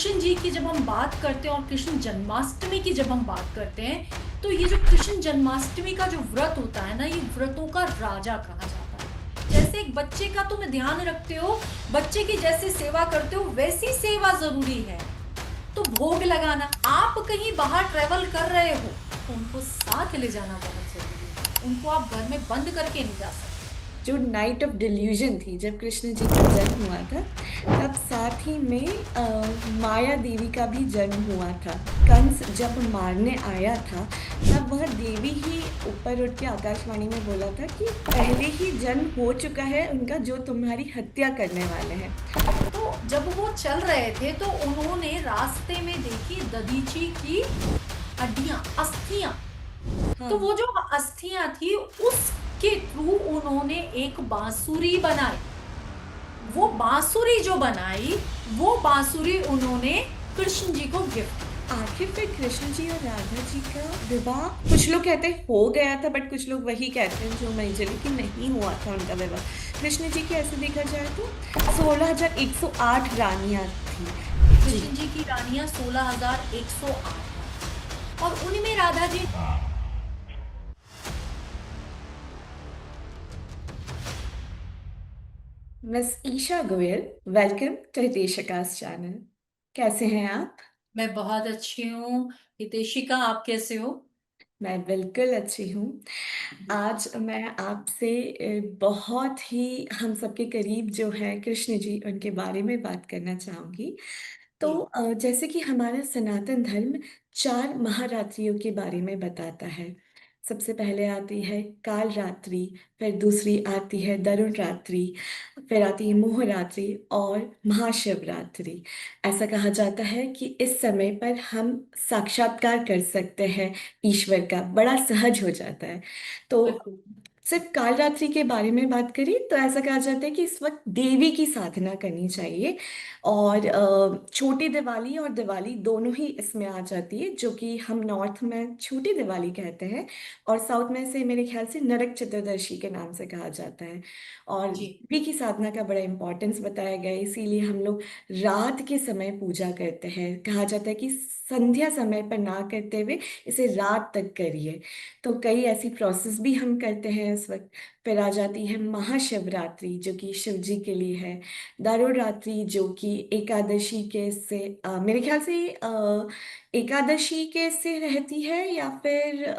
कृष्ण जी की जब हम बात करते हैं और कृष्ण जन्माष्टमी की जब हम बात करते हैं, तो ये जो कृष्ण जन्माष्टमी का जो व्रत होता है ना, ये व्रतों का राजा कहा जाता है। जैसे एक बच्चे का तुम ध्यान रखते हो, बच्चे की जैसे सेवा करते हो, वैसी सेवा जरूरी है। तो भोग लगाना, आप कहीं बाहर ट्रेवल कर रहे हो तो उनको साथ ले जाना बहुत जरूरी है। उनको आप घर में बंद करके नहीं जा सकते। जो नाइट ऑफ डिल्यूजन थी जब कृष्ण जी का जन्म हुआ था, तब साथ ही में माया देवी का भी जन्म हुआ था। कंस जब मारने आया था, तब वह देवी ही ऊपर उठ के आकाशवाणी में बोला था कि पहले ही जन्म हो चुका है उनका, जो तुम्हारी हत्या करने वाले हैं। तो जब वो चल रहे थे तो उन्होंने रास्ते में देखी दधीची की हड्डियां, अस्थियां। तो हाँ। वो जो अस्थियां थी, उसके थ्रू उन्होंने एक बांसुरी बनाई। वो बांसुरी जो बनाई, वो बांसुरी उन्होंने कृष्ण जी को गिफ्ट। आखिर फिर कृष्ण जी और राधा जी का विवाह, कुछ लोग कहते हैं हो गया था, बट कुछ लोग वही कहते हैं जो मेजरली कि नहीं हुआ था उनका विवाह। कृष्ण जी की ऐसे देखा जाए तो 16,108 रानियां थी। जी। कृष्ण जी की रानियां 16,108 और उनमें Radha ji. Miss Isha Goyal, welcome to Hiteshika's channel. कैसे हैं आप? मैं बहुत अच्छी हूँ। हितेशिका, आप कैसे हो? मैं बिल्कुल अच्छी हूँ। आज मैं आपसे बहुत ही हम सबके करीब जो है कृष्ण जी, उनके बारे में बात करना चाहूँगी। तो जी। जैसे कि हमारा सनातन धर्म 4 महारात्रियों के बारे में बताता है। सबसे पहले आती है काल रात्रि, फिर दूसरी आती है तरुण रात्रि, फिर आती है मोह रात्रि और महाशिवरात्रि। ऐसा कहा जाता है कि इस समय पर हम साक्षात्कार कर सकते हैं ईश्वर का, बड़ा सहज हो जाता है। तो बिल्कुल। सिर्फ कालरात्रि के बारे में बात करें तो ऐसा कहा जाता है कि इस वक्त देवी की साधना करनी चाहिए। और छोटी दिवाली और दिवाली दोनों ही इसमें आ जाती है, जो कि हम नॉर्थ में छोटी दिवाली कहते हैं और साउथ में से मेरे ख्याल से नरक चतुर्दशी के नाम से कहा जाता है। और जी। देवी की साधना का बड़ा इंपॉर्टेंस बताया गया है, इसीलिए हम लोग रात के समय पूजा करते हैं। कहा जाता है कि संध्या समय पर ना करते हुए इसे रात तक करिए। तो कई ऐसी प्रोसेस भी हम करते हैं इस वक्त। फिर आ जाती है महाशिवरात्रि, जो कि शिव जी के लिए है। दारुरात्रि, जो कि एकादशी के से मेरे ख्याल से एकादशी के से रहती है, या फिर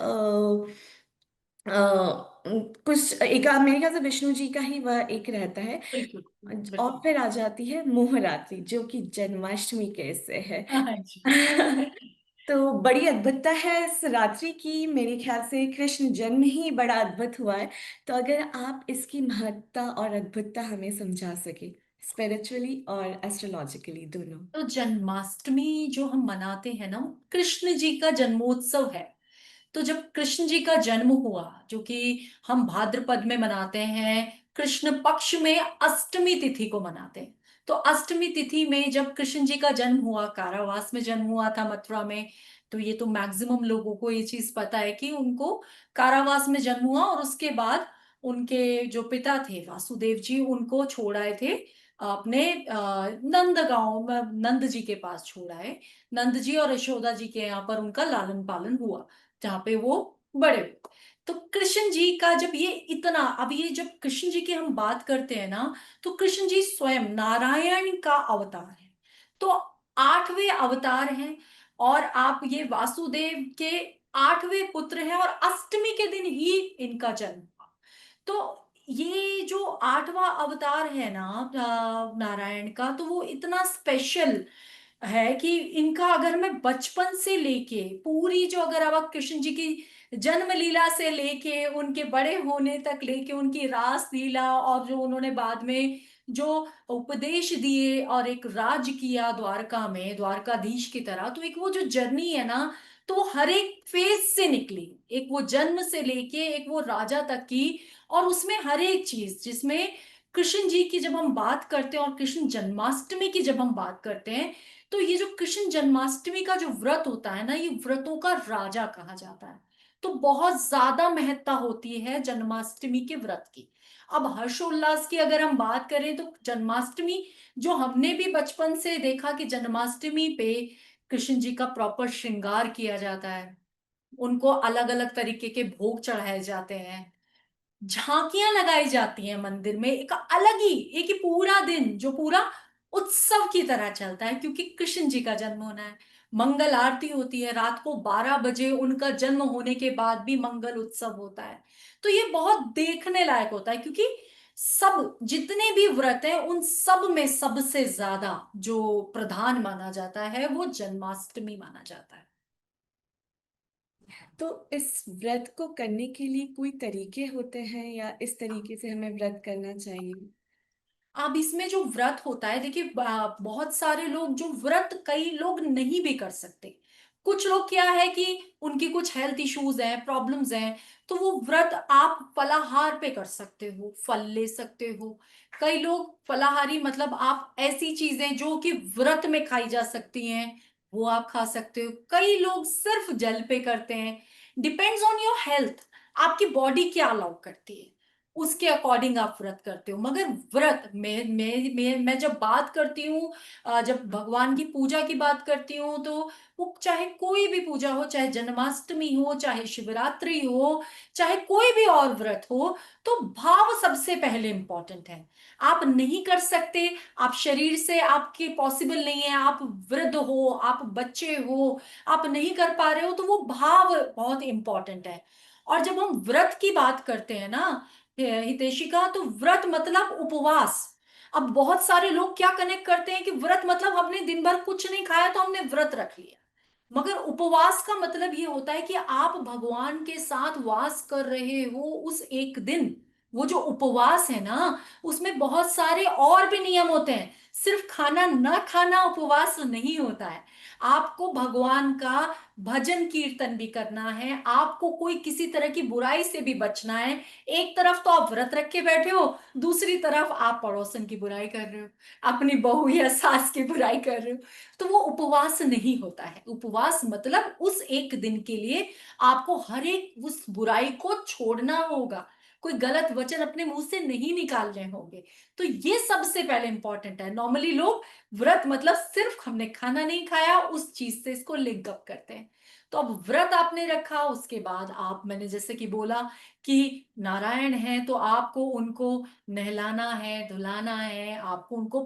कुछ मेरे ख्याल से विष्णु जी का ही वह एक रहता है। बिल्कुल। और बिल्कुल। फिर आ जाती है मोहरात्रि, जो कि जन्माष्टमी के से है। हाँ जी। तो बड़ी अद्भुतता है इस रात्रि की, मेरे ख्याल से कृष्ण जन्म ही बड़ा अद्भुत हुआ है। तो अगर आप इसकी महत्ता और अद्भुतता हमें समझा सके, स्पिरिचुअली और एस्ट्रोलॉजिकली दोनों। तो जन्माष्टमी जो हम मनाते हैं ना, कृष्ण जी का जन्मोत्सव है। तो जब कृष्ण जी का जन्म हुआ, जो कि हम भाद्रपद में मनाते हैं, कृष्ण पक्ष में अष्टमी तिथि को मनाते हैं। तो अष्टमी तिथि में जब कृष्ण जी का जन्म हुआ, कारावास में जन्म हुआ था मथुरा में। तो ये तो मैक्सिमम लोगों को ये चीज पता है कि उनको कारावास में जन्म हुआ और उसके बाद उनके जो पिता थे वासुदेव जी, उनको छोड़ आए थे अपने नंद गांव में, नंद जी के पास छोड़ा है। नंद जी और यशोदा जी के यहाँ पर उनका लालन पालन हुआ, जहाँ पे वो बड़े हुए। तो कृष्ण जी का जब ये इतना, अब ये जब कृष्ण जी की हम बात करते हैं ना, तो कृष्ण जी स्वयं नारायण का अवतार है। तो 8वें अवतार हैं। और आप ये वासुदेव के 8वें पुत्र हैं और अष्टमी के दिन ही इनका जन्म हुआ। तो ये जो 8वां अवतार है ना, नारायण का, तो वो इतना स्पेशल है कि इनका अगर मैं बचपन से लेके पूरी जो, अगर अब आप कृष्ण जी की जन्म लीला से लेके उनके बड़े होने तक लेके उनकी रास लीला और जो उन्होंने बाद में जो उपदेश दिए और एक राज किया द्वारका में द्वारकाधीश की तरह, तो एक वो जो जर्नी है ना, तो वो हर एक फेज से निकली। एक वो जन्म से लेके एक वो राजा तक की। और उसमें हर एक चीज जिसमें कृष्ण जी की जब हम बात करते हैं और कृष्ण जन्माष्टमी की जब हम बात करते हैं, तो ये जो कृष्ण जन्माष्टमी का जो व्रत होता है ना, ये व्रतों का राजा कहा जाता है। तो बहुत ज्यादा महत्ता होती है जन्माष्टमी के व्रत की। अब हर्षोल्लास की अगर हम बात करें तो जन्माष्टमी, जो हमने भी बचपन से देखा कि जन्माष्टमी पे कृष्ण जी का प्रॉपर श्रृंगार किया जाता है, उनको अलग अलग तरीके के भोग चढ़ाए जाते हैं, झांकियां लगाई जाती हैं मंदिर में, एक अलग ही, एक ही पूरा दिन जो पूरा उत्सव की तरह चलता है, क्योंकि कृष्ण जी का जन्म होना है। मंगल आरती होती है रात को 12 बजे, उनका जन्म होने के बाद भी मंगल उत्सव होता है। तो ये बहुत देखने लायक होता है, क्योंकि सब जितने भी व्रत हैं उन सब में सबसे ज्यादा जो प्रधान माना जाता है वो जन्माष्टमी माना जाता है। तो इस व्रत को करने के लिए कोई तरीके होते हैं या इस तरीके से हमें व्रत करना चाहिए? अब इसमें जो व्रत होता है, देखिए बहुत सारे लोग जो व्रत, कई लोग नहीं भी कर सकते। कुछ लोग क्या है कि उनकी कुछ हेल्थ इश्यूज हैं, प्रॉब्लम्स हैं, तो वो व्रत आप फलाहार पे कर सकते हो, फल ले सकते हो। कई लोग फलाहारी मतलब आप ऐसी चीजें जो कि व्रत में खाई जा सकती हैं वो आप खा सकते हो। कई लोग सिर्फ जल पे करते हैं। डिपेंड्स ऑन योर हेल्थ, आपकी बॉडी क्या अलाउ करती है, उसके अकॉर्डिंग आप व्रत करते हो। मगर व्रत मैं जब बात करती हूँ, जब भगवान की पूजा की बात करती हूँ, तो वो चाहे कोई भी पूजा हो, चाहे जन्माष्टमी हो, चाहे शिवरात्रि हो, चाहे कोई भी और व्रत हो, तो भाव सबसे पहले इंपॉर्टेंट है। आप नहीं कर सकते, आप शरीर से आपके पॉसिबल नहीं है, आप वृद्ध हो, आप बच्चे हो, आप नहीं कर पा रहे हो, तो वो भाव बहुत इंपॉर्टेंट है। और जब हम व्रत की बात करते हैं ना हितेशिका, तो व्रत मतलब उपवास। अब बहुत सारे लोग क्या कनेक्ट करते हैं कि व्रत मतलब हमने दिन भर कुछ नहीं खाया तो हमने व्रत रख लिया। मगर उपवास का मतलब ये होता है कि आप भगवान के साथ वास कर रहे हो उस एक दिन। वो जो उपवास है ना, उसमें बहुत सारे और भी नियम होते हैं। सिर्फ खाना ना खाना उपवास नहीं होता है। आपको भगवान का भजन कीर्तन भी करना है, आपको कोई किसी तरह की बुराई से भी बचना है। एक तरफ तो आप व्रत रख के बैठे हो, दूसरी तरफ आप पड़ोसन की बुराई कर रहे हो, अपनी बहू या सास की बुराई कर रहे हो। तो वो उपवास नहीं होता है। उपवास मतलब उस एक दिन के लिए आपको हर एक उस बुराई को छोड़ना होगा, कोई गलत वचन अपने मुंह से नहीं निकालने होंगे। तो ये सबसे पहले इंपॉर्टेंट है। नॉर्मली लोग व्रत मतलब सिर्फ हमने खाना नहीं खाया उस चीज से इसको लिंक अप करते हैं। तो अब व्रत आपने रखा, उसके बाद आप, मैंने जैसे कि बोला कि नारायण है तो आपको उनको नहलाना है, धुलाना है, आपको उनको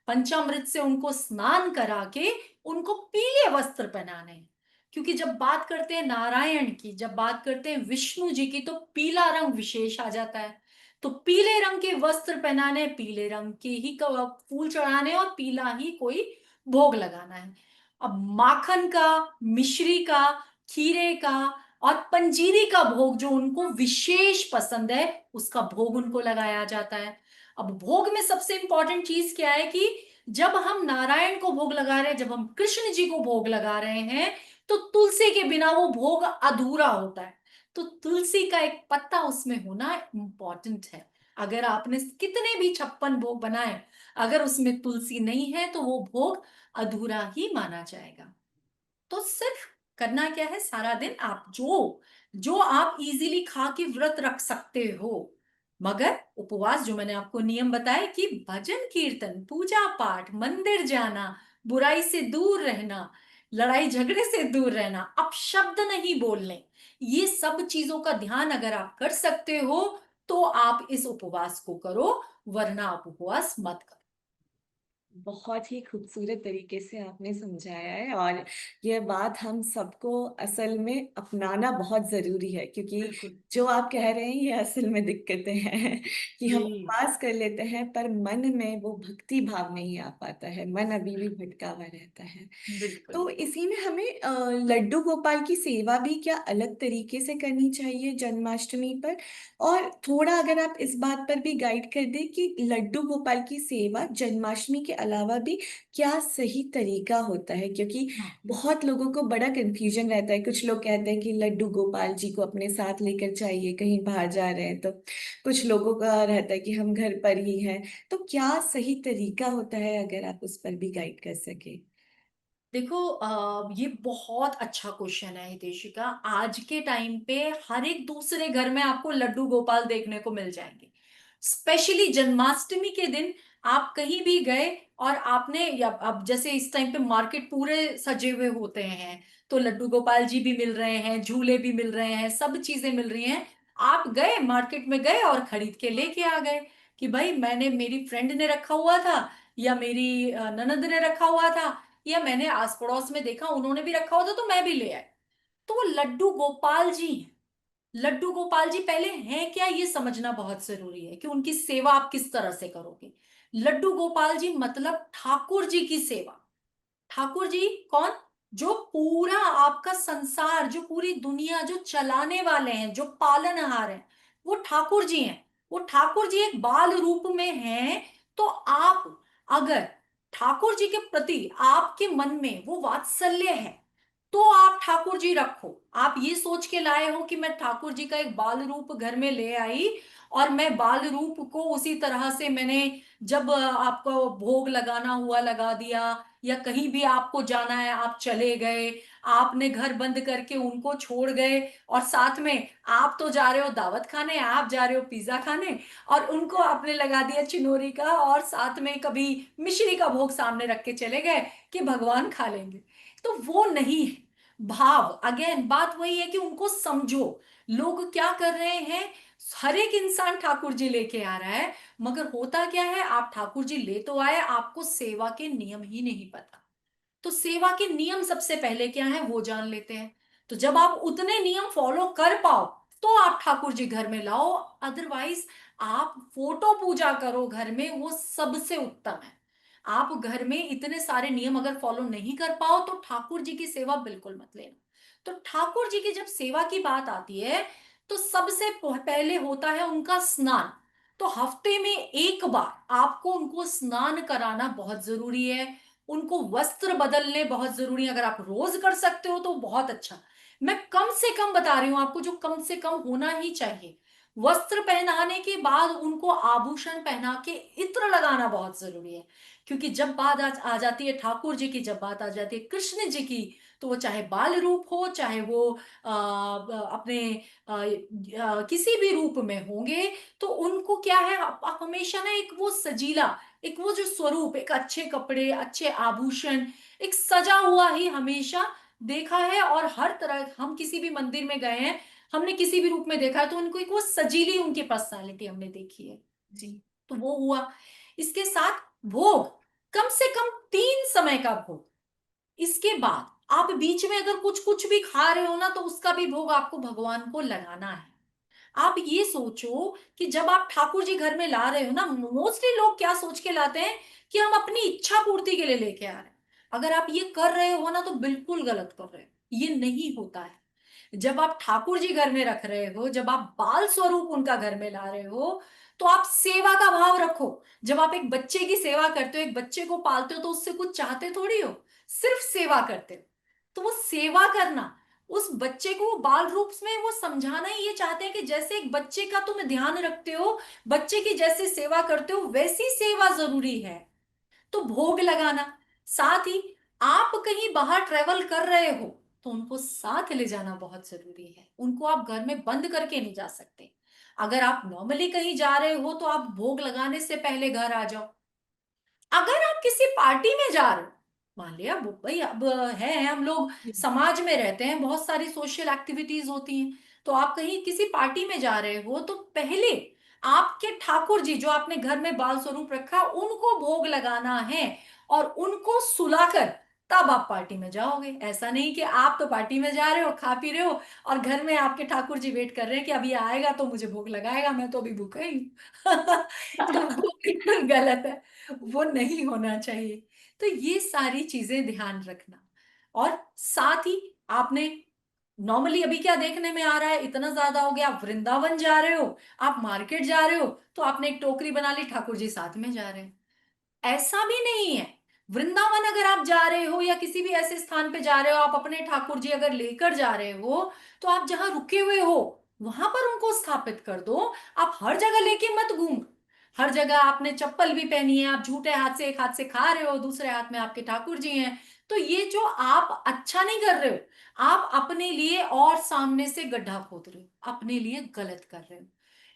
पंचामृत से उनको स्नान करा के उनको पीले वस्त्र पहनाने हैं। क्योंकि जब बात करते हैं नारायण की, जब बात करते हैं विष्णु जी की, तो पीला रंग विशेष आ जाता है। तो पीले रंग के वस्त्र पहनाने, पीले रंग के ही फूल चढ़ाने और पीला ही कोई भोग लगाना है। अब माखन का, मिश्री का, खीरे का और पंजीरी का भोग जो उनको विशेष पसंद है, उसका भोग उनको लगाया जाता है। अब भोग में सबसे इंपॉर्टेंट चीज क्या है कि जब हम नारायण को भोग लगा रहे हैं, जब हम कृष्ण जी को भोग लगा रहे हैं, तो तुलसी के बिना वो भोग अधूरा होता है। तो तुलसी का एक पत्ता उसमें होना इंपॉर्टेंट है। अगर आपने कितने भी 56 भोग बनाए, अगर उसमें तुलसी नहीं है तो वो भोग अधूरा ही माना जाएगा। तो सिर्फ करना क्या है, सारा दिन आप जो जो आप इजीली खा के व्रत रख सकते हो। मगर उपवास जो मैंने आपको नियम बताए कि भजन कीर्तन, पूजा पाठ, मंदिर जाना, बुराई से दूर रहना, लड़ाई झगड़े से दूर रहना, अपशब्द नहीं बोलने, ये सब चीजों का ध्यान अगर आप कर सकते हो तो आप इस उपवास को करो, वरना आप उपवास मत करो। बहुत ही खूबसूरत तरीके से आपने समझाया है, और यह बात हम सबको असल में अपनाना बहुत ज़रूरी है, क्योंकि बिल्कुल। जो आप कह रहे हैं ये असल में दिक्कतें हैं कि हम जी। उपवास कर लेते हैं पर मन में वो भक्ति भाव नहीं आ पाता है, मन अभी भी भटका हुआ रहता है। बिल्कुल। तो इसी में हमें लड्डू गोपाल की सेवा भी क्या अलग तरीके से करनी चाहिए जन्माष्टमी पर? और थोड़ा अगर आप इस बात पर भी गाइड कर दें कि लड्डू गोपाल की सेवा जन्माष्टमी के अलावा भी क्या सही तरीका होता है, क्योंकि हाँ। बहुत लोगों को बड़ा कंफ्यूजन रहता है। कुछ लोग कहते हैं कि लड्डू गोपाल जी को अपने साथ लेकर चाहिए कहीं बाहर जा रहे हैं, तो कुछ लोगों का रहता है कि हम घर पर ही हैं। तो क्या सही तरीका होता है, अगर आप उस पर भी गाइड कर सके? देखो, ये बहुत अच्छा क्वेश्चन है हितेशिका। आज के टाइम पे हर एक दूसरे घर में आपको लड्डू गोपाल देखने को मिल जाएंगे। स्पेशली जन्माष्टमी के दिन आप कहीं भी गए और आपने, या अब जैसे इस टाइम पे मार्केट पूरे सजे हुए होते हैं, तो लड्डू गोपाल जी भी मिल रहे हैं, झूले भी मिल रहे हैं, सब चीजें मिल रही हैं। आप गए मार्केट में, गए और खरीद के लेके आ गए कि भाई मैंने, मेरी फ्रेंड ने रखा हुआ था, या मेरी ननद ने रखा हुआ था, या मैंने आस पड़ोस में देखा उन्होंने भी रखा हुआ था तो मैं भी ले आई। तो वो लड्डू गोपाल जी हैं। लड्डू गोपाल जी पहले हैं क्या, ये समझना बहुत जरूरी है कि उनकी सेवा आप किस तरह से करोगे। लड्डू गोपाल जी मतलब ठाकुर जी की सेवा। ठाकुर जी कौन? जो पूरा आपका संसार, जो पूरी दुनिया जो चलाने वाले हैं, जो पालनहार हैं, वो ठाकुर जी हैं। वो ठाकुर जी एक बाल रूप में हैं। तो आप अगर ठाकुर जी के प्रति आपके मन में वो वात्सल्य है, तो आप ठाकुर जी रखो। आप ये सोच के लाए हो कि मैं ठाकुर जी का एक बाल रूप घर में ले आई, और मैं बाल रूप को उसी तरह से मैंने, जब आपको भोग लगाना हुआ लगा दिया, या कहीं भी आपको जाना है आप चले गए, आपने घर बंद करके उनको छोड़ गए, और साथ में आप तो जा रहे हो दावत खाने, आप जा रहे हो पिज्जा खाने, और उनको आपने लगा दिया चिनोरी का, और साथ में कभी मिश्री का भोग सामने रख के चले गए कि भगवान खा लेंगे। तो वो नहीं है भाव। अगेन बात वही है कि उनको समझो, लोग क्या कर रहे हैं। हर एक इंसान ठाकुर जी लेके आ रहा है, मगर होता क्या है, आप ठाकुर जी ले तो आए, आपको सेवा के नियम ही नहीं पता। तो सेवा के नियम सबसे पहले क्या है वो जान लेते हैं। तो जब आप उतने नियम फॉलो कर पाओ, तो आप ठाकुर जी घर में लाओ। अदरवाइज आप फोटो पूजा करो घर में, वो सबसे उत्तम है। आप घर में इतने सारे नियम अगर फॉलो नहीं कर पाओ, तो ठाकुर जी की सेवा बिल्कुल मत लेना। तो ठाकुर जी की जब सेवा की बात आती है, तो सबसे पहले होता है उनका स्नान। तो हफ्ते में एक बार आपको उनको स्नान कराना बहुत जरूरी है। उनको वस्त्र बदलने बहुत जरूरी है। अगर आप रोज कर सकते हो तो बहुत अच्छा। मैं कम से कम बता रही हूं आपको, जो कम से कम होना ही चाहिए। वस्त्र पहनाने के बाद उनको आभूषण पहना के इत्र लगाना बहुत जरूरी है। क्योंकि जब बात आ जाती है ठाकुर जी की, जब बात आ जाती है कृष्ण जी की, तो वो चाहे बाल रूप हो, चाहे वो अपने किसी भी रूप में होंगे, तो उनको क्या है, आप हमेशा ना एक वो सजीला, एक वो जो स्वरूप, एक अच्छे कपड़े, अच्छे आभूषण, एक सजा हुआ ही हमेशा देखा है। और हर तरह हम किसी भी मंदिर में गए हैं, हमने किसी भी रूप में देखा है, तो उनको एक वो सजीली उनकी पर्सनालिटी हमने देखी है। जी। तो वो हुआ। इसके साथ भोग, कम से कम 3 समय का भोग। इसके बाद आप बीच में अगर कुछ कुछ भी खा रहे हो ना, तो उसका भी भोग आपको भगवान को लगाना है। आप ये सोचो कि जब आप ठाकुर जी घर में ला रहे हो ना, मोस्टली लोग क्या सोच के लाते हैं कि हम अपनी इच्छा पूर्ति के लिए लेके आ रहे हैं। अगर आप ये कर रहे हो ना, तो बिल्कुल गलत कर रहे हो, ये नहीं होता है। जब आप ठाकुर जी घर में रख रहे हो, जब आप बाल स्वरूप उनका घर में ला रहे हो, तो आप सेवा का भाव रखो। जब आप एक बच्चे की सेवा करते हो, एक बच्चे को पालते हो, तो उससे कुछ चाहते थोड़ी हो, सिर्फ सेवा करते हो। तो वो सेवा करना, उस बच्चे को वो बाल रूप में वो समझाना ही ये चाहते हैं कि जैसे एक बच्चे का तुम ध्यान रखते हो, बच्चे की जैसे सेवा करते हो, वैसी सेवा जरूरी है। तो भोग लगाना, साथ ही आप कहीं बाहर ट्रेवल कर रहे हो, तो उनको साथ ले जाना बहुत जरूरी है। उनको आप घर में बंद करके नहीं जा सकते। अगर आप नॉर्मली कहीं जा रहे हो, तो आप भोग लगाने से पहले घर आ जाओ। अगर आप किसी पार्टी में जा रहे हो, मान लिया भाई अब है हम लोग समाज में रहते हैं, बहुत सारी सोशल एक्टिविटीज होती हैं, तो आप कहीं किसी पार्टी में जा रहे हो, तो पहले आपके ठाकुर जी जो आपने घर में बाल स्वरूप रखा, उनको भोग लगाना है, और उनको सुलाकर तब आप पार्टी में जाओगे। ऐसा नहीं कि आप तो पार्टी में जा रहे हो, खा पी रहे हो, और घर में आपके ठाकुर जी वेट कर रहे हैं कि अभी आएगा तो मुझे भोग लगाएगा, मैं तो अभी भूखा ही हूँ। तो वो बिल्कुल गलत है, वो नहीं होना चाहिए। तो ये सारी चीजें ध्यान रखना। और साथ ही आपने, नॉर्मली अभी क्या देखने में आ रहा है, इतना ज्यादा हो गया, आप वृंदावन जा रहे हो, आप मार्केट जा रहे हो, तो आपने एक टोकरी बना ली, ठाकुर जी साथ में जा रहे हैं। ऐसा भी नहीं है। वृंदावन अगर आप जा रहे हो, या किसी भी ऐसे स्थान पे जा रहे हो, आप अपने ठाकुर जी अगर लेकर जा रहे हो, तो आप जहां रुके हुए हो वहां पर उनको स्थापित कर दो। आप हर जगह लेके मत घूम। हर जगह आपने चप्पल भी पहनी है, आप झूठे हाथ से, एक हाथ से खा रहे हो, दूसरे हाथ में आपके ठाकुर जी हैं, तो ये जो आप अच्छा नहीं कर रहे हो, आप अपने लिए और सामने से गड्ढा खोद रहे हो, अपने लिए गलत कर रहे हो।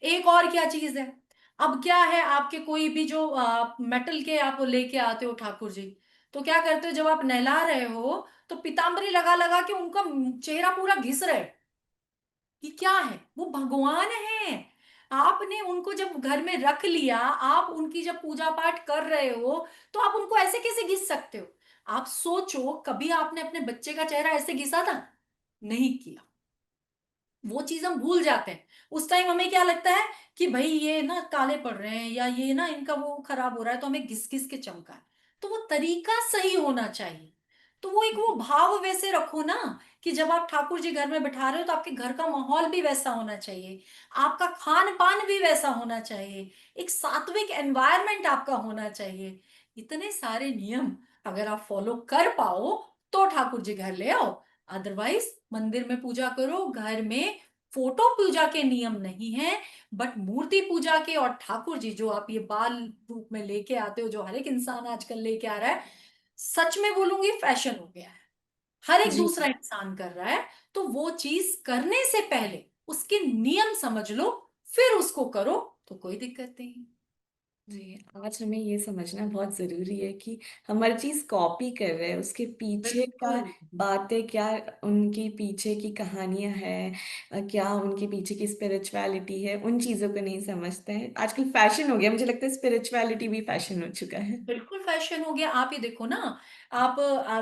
एक और क्या चीज है, अब क्या है, आपके कोई भी जो मेटल के आप लेके आते हो ठाकुर जी, तो क्या करते हो जब आप नहला रहे हो, तो पीताम्बरी लगा लगा के उनका चेहरा पूरा घिस रहे। ये क्या है? वो भगवान है। आपने उनको जब घर में रख लिया, आप उनकी जब पूजा पाठ कर रहे हो, तो आप उनको ऐसे कैसे घिस सकते हो? आप सोचो, कभी आपने अपने बच्चे का चेहरा ऐसे घिसा था? नहीं किया। वो चीज हम भूल जाते हैं। उस टाइम हमें क्या लगता है कि भाई ये ना काले पड़ रहे हैं, या ये ना इनका वो खराब हो रहा है, तो हमें घिस घिस के चमका है। तो वो तरीका सही होना चाहिए। तो वो एक वो भाव वैसे रखो ना, कि जब आप ठाकुर जी घर में बैठा रहे हो, तो आपके घर का माहौल भी वैसा होना चाहिए, आपका खान पान भी वैसा होना चाहिए, एक सात्विक एनवायरनमेंट आपका होना चाहिए। इतने सारे नियम अगर आप फॉलो कर पाओ, तो ठाकुर जी घर ले आओ। अदरवाइज मंदिर में पूजा करो, घर में फोटो पूजा के नियम नहीं है, बट मूर्ति पूजा के। और ठाकुर जी जो आप ये बाल रूप में लेके आते हो, जो हर एक इंसान आजकल लेके आ रहा है, सच में बोलूंगी फैशन हो गया है, हर एक जी दूसरा इंसान कर रहा है। तो वो चीज करने से पहले उसके नियम समझ लो, फिर उसको करो, तो कोई दिक्कत नहीं। जी, आज हमें ये समझना बहुत ज़रूरी है कि हम हर चीज़ कॉपी कर रहे हैं, उसके पीछे का बिल्कुल। बातें क्या, उनके पीछे की कहानियां हैं, क्या उनके पीछे की स्पिरिचुअलिटी है, उन चीज़ों को नहीं समझते हैं। आजकल फैशन हो गया, मुझे लगता है स्पिरिचुअलिटी भी फैशन हो चुका है। बिल्कुल फैशन हो गया। आप ये देखो ना, आप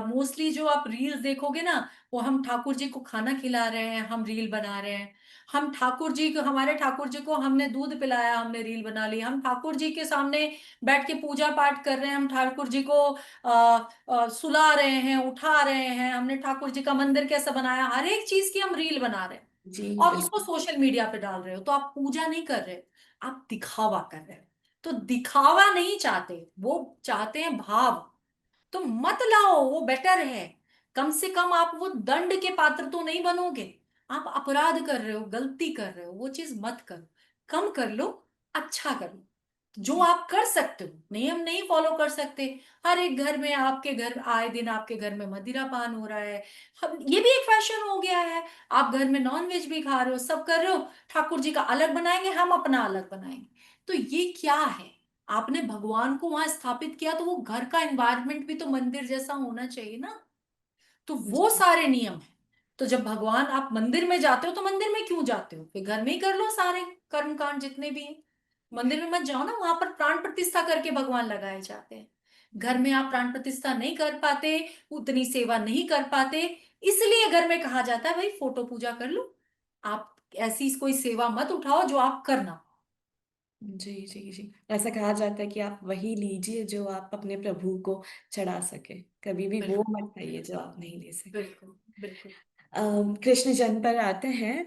मोस्टली जो आप रील्स देखोगे ना, वो हम ठाकुर जी को खाना खिला रहे हैं, हम रील बना रहे हैं। हम ठाकुर जी को, हमारे ठाकुर जी को हमने दूध पिलाया, हमने रील बना ली। हम ठाकुर जी के सामने बैठ के पूजा पाठ कर रहे हैं, हम ठाकुर जी को सुला रहे हैं, उठा रहे हैं, हमने ठाकुर जी का मंदिर कैसा बनाया, हर एक चीज की हम रील बना रहे हैं, जी और उसको बिल्कुल। सोशल मीडिया पे डाल रहे हो। तो आप पूजा नहीं कर रहे, आप दिखावा कर रहे हो। तो दिखावा नहीं चाहते, वो चाहते हैं भाव। तो मत लाओ, वो बेटर है। कम से कम आप वो दंड के पात्र तो नहीं बनोगे। आप अपराध कर रहे हो, गलती कर रहे हो, वो चीज मत करो। कम कर लो, अच्छा करो। जो जी आप कर सकते हो, नियम नहीं फॉलो कर सकते। हर एक घर में, आपके घर आए दिन आपके घर में मदिरा पान हो रहा है, ये भी एक फैशन हो गया है। आप घर में नॉन वेज भी खा रहे हो, सब कर रहे हो, ठाकुर जी का अलग बनाएंगे, हम अपना अलग बनाएंगे। तो ये क्या है? आपने भगवान को वहां स्थापित किया, तो वो घर का एनवायरनमेंट भी तो मंदिर जैसा होना चाहिए ना। तो वो जी सारे नियम है। तो जब भगवान, आप मंदिर में जाते हो, तो मंदिर में क्यों जाते हो? फिर घर में ही कर लो सारे कर्म कांड जितने भी हैं। मंदिर में मत जाओ ना, वहां पर प्राण प्रतिष्ठा करके भगवान लगाए जाते हैं। घर में आप प्राण प्रतिष्ठा नहीं कर पाते, उतनी सेवा नहीं कर पाते, इसलिए घर में कहा जाता है भाई फोटो पूजा कर लो। आप ऐसी कोई सेवा मत उठाओ जो आप करना। जी जी जी, ऐसा कहा जाता है कि आप वही लीजिए जो आप अपने प्रभु को चढ़ा सके, कभी भी वो बिल्कुल। मत खाइए जो आप नहीं ले सके। बिल्कुल। बिल्कुल। कृष्ण जन्म पर आते हैं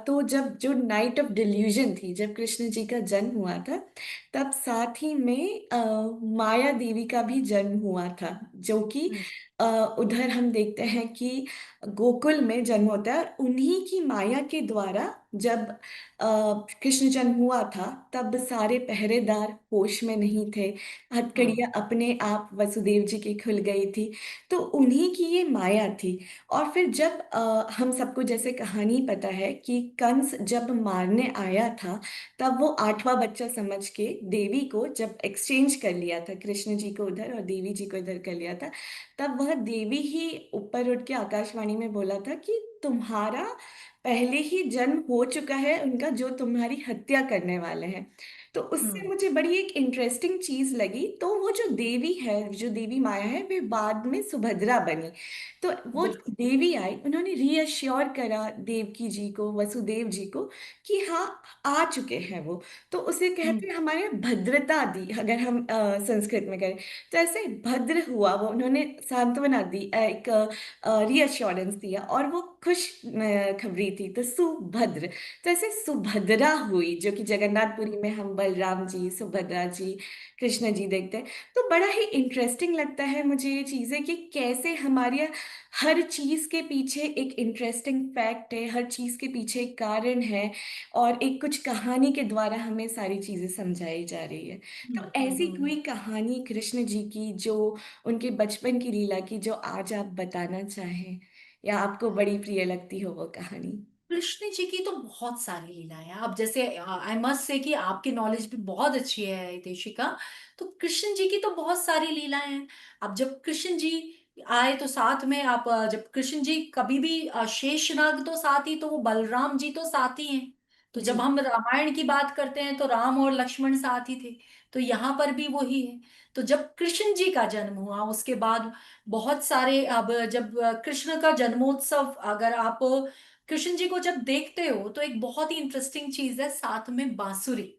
तो जब जो नाइट ऑफ डिल्यूजन थी, जब कृष्ण जी का जन्म हुआ था, तब साथ ही में माया देवी का भी जन्म हुआ था, जो कि हम्म। अ, उधर हम देखते हैं कि गोकुल में जन्म होता है, और उन्हीं की माया के द्वारा जब कृष्ण जन्म हुआ था, तब सारे पहरेदार होश में नहीं थे, हम्म। हथकड़ियां अपने आप वसुदेव जी की खुल गई थी। तो उन्हीं की ये माया थी। और फिर जब हम सबको जैसे कहानी पता है कि कंस जब मारने आया था, तब वो आठवां बच्चा समझ के देवी को जब एक्सचेंज कर लिया था, कृष्ण जी को उधर और देवी जी को इधर कर लिया था, तब वह देवी ही ऊपर उठ के आकाशवाणी में बोला था कि तुम्हारा पहले ही जन्म हो चुका है उनका, जो तुम्हारी हत्या करने वाले हैं। तो उससे हम्म। मुझे बड़ी एक इंटरेस्टिंग चीज लगी। तो वो जो देवी है, जो देवी माया है, वे बाद में सुभद्रा बनी। तो वो बिल्कुल। देवी आई, उन्होंने रीअश्योर करा देवकी जी को, वसुदेव जी को, कि हाँ, आ चुके हैं वो। तो उसे हम्म। कहते हैं हमारे भद्रता दी, अगर हम संस्कृत में करें तो ऐसे भद्र हुआ वो, उन्होंने सांत्वना दी, एक रीअश्योरेंस दिया, और वो खुश खबरी थी, तो सुभद्र। तो ऐसे सुभद्रा हुई, जो कि जगन्नाथपुरी में हम बलराम जी, सुभद्रा जी, कृष्ण जी देखते हैं। तो बड़ा ही इंटरेस्टिंग लगता है मुझे ये चीजें, कि कैसे हमारी हर चीज के पीछे एक इंटरेस्टिंग फैक्ट है, हर चीज के पीछे एक कारण है, और एक कुछ कहानी के द्वारा हमें सारी चीजें समझाई जा रही है। तो ऐसी हम्म। कोई कहानी कृष्ण जी की, जो उनके बचपन की लीला की, जो आज आप बताना चाहें, या आपको बड़ी प्रिय लगती हो वो कहानी। कृष्ण जी की तो बहुत सारी लीलाएं हैं। अब जैसे आई मस्ट से कि आपकी नॉलेज भी बहुत अच्छी है देशिका। तो कृष्ण जी की तो बहुत सारी लीलाएं हैं। अब जब कृष्ण जी आए तो साथ में आप जब कृष्ण जी कभी भी शेषनाग तो साथ ही, तो वो बलराम जी तो साथ ही हैं। तो जी जब हम रामायण की बात करते हैं तो राम और लक्ष्मण साथ ही थे। तो यहाँ पर भी वही है। तो जब कृष्ण जी का जन्म हुआ उसके बाद बहुत सारे, अब जब कृष्ण का जन्मोत्सव अगर आप कृष्ण जी को जब देखते हो तो एक बहुत ही इंटरेस्टिंग चीज है, साथ में बांसुरी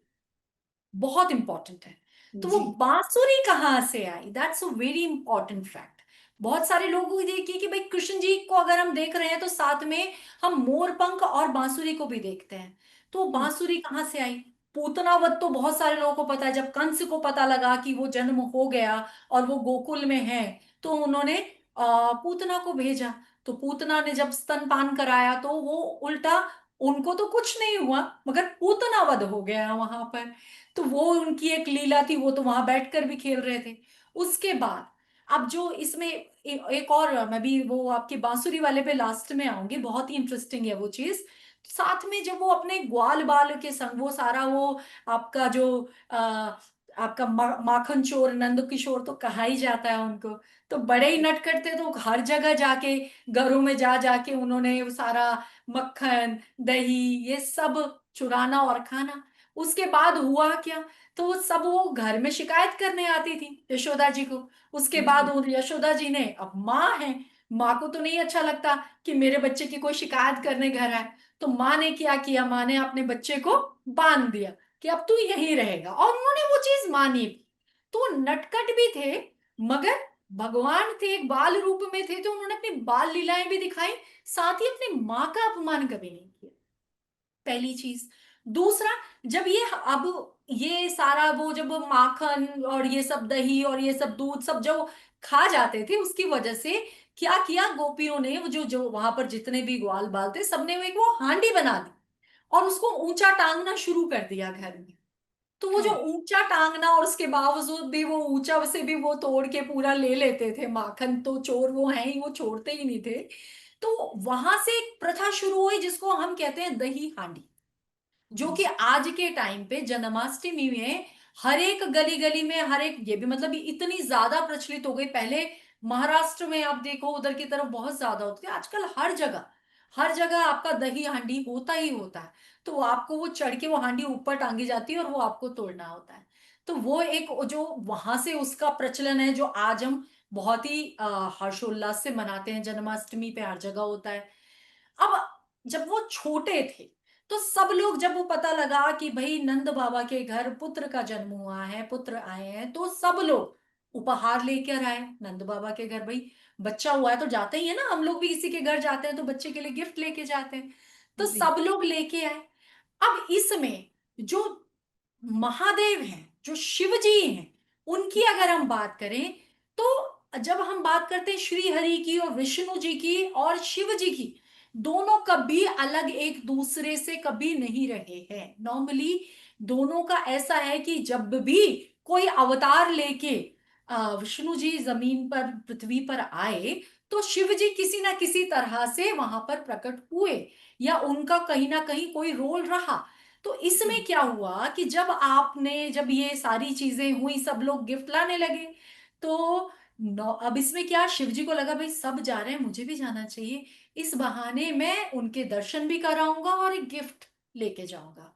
बहुत इंपॉर्टेंट है। तो वो जी बांसुरी कहाँ से आई, that's a very important fact. बहुत सारे लोग को देखिए कि भाई कृष्ण जी को अगर हम देख रहे हैं तो साथ में हम मोर पंख और बांसुरी को भी देखते हैं। तो बांसुरी कहाँ से आई? पूतना वध तो बहुत सारे लोगों को पता है। जब कंस को पता लगा कि वो जन्म हो गया और वो गोकुल में है, तो उन्होंने पूतना को भेजा। तो पूतना ने जब स्तनपान कराया तो वो उल्टा, उनको तो कुछ नहीं हुआ मगर पूतना वध हो गया वहां पर। तो वो उनकी एक लीला थी, वो तो वहां बैठकर भी खेल रहे थे। उसके बाद अब जो इसमें एक और, मैं भी वो आपके बांसुरी वाले पे लास्ट में आऊंगी, बहुत ही इंटरेस्टिंग है वो चीज। साथ में जब वो अपने ग्वाल बाल के संग वो सारा वो आपका जो आपका माखन चोर नंद किशोर तो कहा ही जाता है उनको। तो बड़े ही नटखट थे, तो हर जगह जाके घरों में जा जाके उन्होंने वो सारा मक्खन दही ये सब चुराना और खाना। उसके बाद हुआ क्या? तो वो सब वो घर में शिकायत करने आती थी यशोदा जी को। उसके बाद जी यशोदा जी ने, अब माँ है, माँ को तो नहीं अच्छा लगता कि मेरे बच्चे की कोई शिकायत करने घर आए। तो माँ ने क्या किया, माँ ने अपने बच्चे को बांध दिया कि अब तू यहीं रहेगा, और उन्होंने वो चीज मानी भी। तो वो नटखट भी थे मगर भगवान थे, एक बाल रूप में थे, तो उन्होंने अपनी बाल लीलाएं भी दिखाई। साथ ही अपनी माँ का अपमान कभी नहीं किया, पहली चीज। दूसरा, जब ये अब ये सारा वो जब माखन और ये सब दही और ये सब दूध सब जो खा जाते थे, उसकी वजह से क्या किया गोपियों ने, वो जो जो वहां पर जितने भी ग्वाल बाल थे सबने वो एक वो हांडी बना दी और उसको ऊंचा टांगना शुरू कर दिया घर में। तो वो जो हाँ ऊंचा टांगना, और उसके बावजूद भी वो ऊंचा से भी वो तोड़ के पूरा ले लेते थे माखन, तो चोर वो हैं ही, वो छोड़ते ही नहीं थे। तो वहां से एक प्रथा शुरू हुई जिसको हम कहते हैं दही हांडी, जो कि जी आज के टाइम पे जन्माष्टमी में हर एक गली गली में, हर एक, ये भी मतलब इतनी ज्यादा प्रचलित हो गई। पहले महाराष्ट्र में आप देखो उधर की तरफ बहुत ज्यादा होती है, आजकल हर जगह आपका दही हांडी होता ही होता है। तो आपको वो चढ़ के वो हांडी ऊपर टांगी जाती है और वो आपको तोड़ना होता है। तो वो एक जो वहां से उसका प्रचलन है, जो आज हम बहुत ही हर्षोल्लास से मनाते हैं, जन्माष्टमी पे हर जगह होता है। अब जब वो छोटे थे तो सब लोग, जब वो पता लगा कि भाई नंद बाबा के घर पुत्र का जन्म हुआ है, पुत्र आए हैं, तो सब लोग उपहार लेकर आए नंद बाबा के घर। भाई बच्चा हुआ है तो जाते ही है ना, हम लोग भी किसी के घर जाते हैं तो बच्चे के लिए गिफ्ट लेके जाते हैं। तो जी सब लोग लेके आए। अब इसमें जो महादेव हैं, जो शिव जी हैं, उनकी अगर हम बात करें तो जब हम बात करते हैं श्री हरि की और विष्णु जी की और शिव जी की, दोनों कभी अलग एक दूसरे से कभी नहीं रहे हैं। नॉर्मली दोनों का ऐसा है कि जब भी कोई अवतार लेके विष्णु जी जमीन पर पृथ्वी पर आए, तो शिव जी किसी ना किसी तरह से वहां पर प्रकट हुए या उनका कहीं ना कहीं कोई रोल रहा। तो इसमें जी क्या हुआ कि जब ये सारी चीजें हुई, सब लोग गिफ्ट लाने लगे। तो अब इसमें क्या, शिव जी को लगा भाई सब जा रहे हैं, मुझे भी जाना चाहिए। इस बहाने मैं उनके दर्शन भी कराऊंगा और एक गिफ्ट लेके जाऊंगा।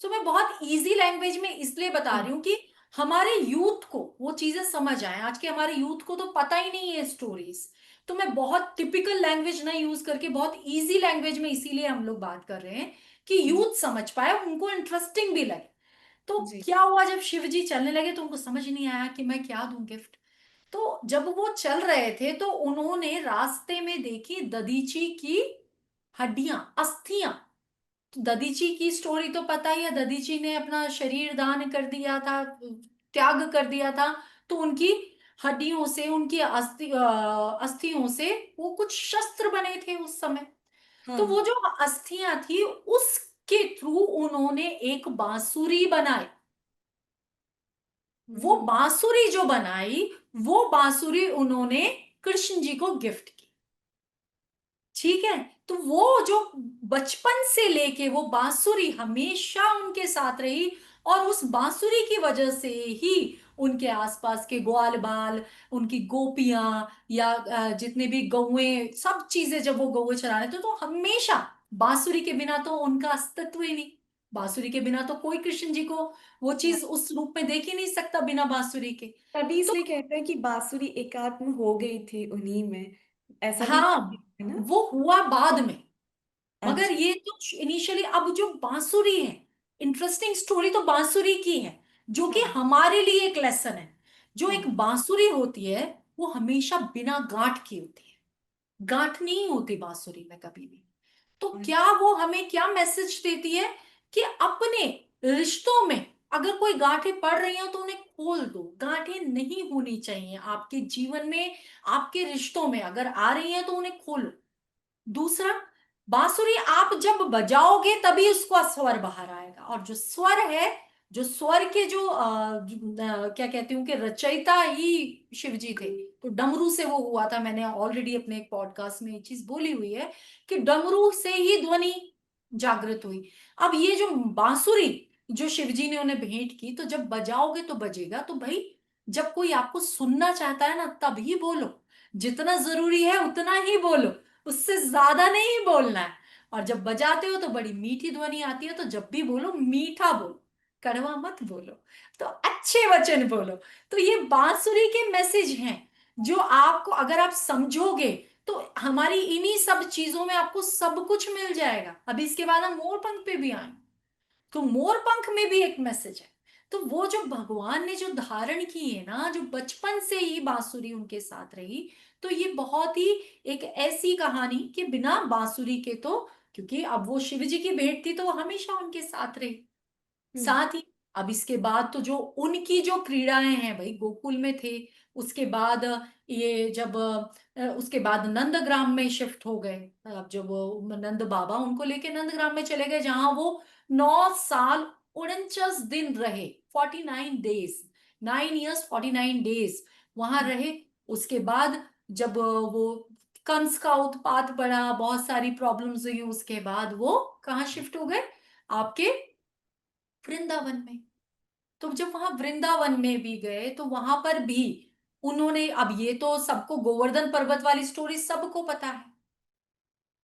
तो मैं बहुत इजी लैंग्वेज में इसलिए बता रही हूँ कि हमारे यूथ को वो चीजें समझ आए। आज के हमारे यूथ को तो पता ही नहीं है स्टोरीज। तो मैं बहुत टिपिकल लैंग्वेज ना यूज करके बहुत इजी लैंग्वेज में इसीलिए हम लोग बात कर रहे हैं कि जी यूथ समझ पाए, उनको इंटरेस्टिंग भी लगे। तो जी क्या हुआ, जब शिव जी चलने लगे तो उनको समझ नहीं आया कि मैं क्या दूं गिफ्ट। तो जब वो चल रहे थे तो उन्होंने रास्ते में देखी दधीची की हड्डियां, अस्थियां। तो दधीची की स्टोरी तो पता ही है, दधीची ने अपना शरीर दान कर दिया था, त्याग कर दिया था। तो उनकी हड्डियों से, उनकी अस्थियों से वो कुछ शस्त्र बने थे उस समय। तो वो हाँ जो अस्थियां थी उसके थ्रू उन्होंने एक बांसुरी बनाई। वो हम्म, बांसुरी जो बनाई, वो बांसुरी उन्होंने कृष्ण जी को गिफ्ट की। ठीक है। तो वो जो बचपन से लेके वो बांसुरी हमेशा उनके साथ रही, और उस बांसुरी की वजह से ही उनके आसपास के ग्वाल बाल, उनकी गोपियां, या जितने भी गौएं, सब चीजें जब वो गौएं चरा रहे थे तो हमेशा बांसुरी के बिना तो उनका अस्तित्व ही नहीं। बांसुरी के बिना तो कोई कृष्ण जी को वो हाँ, चीज उस रूप में देख ही नहीं सकता बिना बांसुरी के। तभी तो इसलिए कहते हैं कि बांसुरी एकात्म हो गई थी उन्हीं में, ऐसा भी हाँ, कहते हैं ना। वो हुआ बाद में। मगर अच्छा। ये तो इनिशियली, अब जो बांसुरी है, इंटरेस्टिंग स्टोरी तो बांसुरी की है, जो कि हाँ। हमारे लिए एक लेसन है। जो एक हाँ। बांसुरी होती है वो हमेशा बिना गांठ की होती है, गांठ नहीं होती बांसुरी में कभी भी। तो हाँ। क्या वो हमें क्या मैसेज देती है कि अपने रिश्तों में अगर कोई गांठें पड़ रही हो तो उन्हें खोल दो। गांठें नहीं होनी चाहिए आपके जीवन में, आपके रिश्तों में अगर आ रही हैं तो उन्हें खोलो। दूसरा, बांसुरी आप जब बजाओगे तभी उसका स्वर बाहर आएगा, और जो स्वर है, जो स्वर के जो क्या कहती हूँ कि रचयिता ही शिव जी थे। तो डमरू से वो हुआ था, मैंने ऑलरेडी अपने एक पॉडकास्ट में ये चीज बोली हुई है कि डमरू से ही ध्वनि जागृत हुई। अब ये जो बांसुरी जो शिव जी ने उन्हें भेंट की, तो जब बजाओगे तो बजेगा। तो भाई, जब कोई आपको सुनना चाहता है ना तभी बोलो, जितना जरूरी है उतना ही बोलो, उससे ज्यादा नहीं बोलना है। और जब बजाते हो तो बड़ी मीठी ध्वनि आती है, तो जब भी बोलो मीठा बोलो, कड़वा मत बोलो, तो अच्छे वचन बोलो। तो ये बांसुरी के मैसेज हैं जो आपको अगर आप समझोगे तो हमारी इन्हीं सब चीजों में आपको सब कुछ मिल जाएगा। अभी इसके बाद हम मोर पंख पे भी आए, तो मोर पंख में भी एक मैसेज है। तो वो जो भगवान ने जो धारण की है ना, जो बचपन से ही बांसुरी उनके साथ रही, तो ये बहुत ही एक ऐसी कहानी कि बिना बांसुरी के तो, क्योंकि अब वो शिव जी की भेंट थी तो वो हमेशा उनके साथ रही। हम्म। साथ ही अब इसके बाद तो जो उनकी जो क्रीड़ाएं हैं भाई, गोकुल में थे, उसके बाद ये जब उसके बाद नंदग्राम में शिफ्ट हो गए। अब जब वो नंद बाबा उनको लेके नंदग्राम में चले गए, जहां वो 9 साल 49 दिन रहे, 49 डेज, 9 years 49 days वहां रहे। उसके बाद जब वो कंस का उत्पात बढ़ा, बहुत सारी प्रॉब्लम्स हुई, उसके बाद वो कहाँ शिफ्ट हो गए, आपके वृंदावन में। तो जब वहां वृंदावन में भी गए तो वहां पर भी उन्होंने, अब ये तो सबको गोवर्धन पर्वत वाली स्टोरी सबको पता है,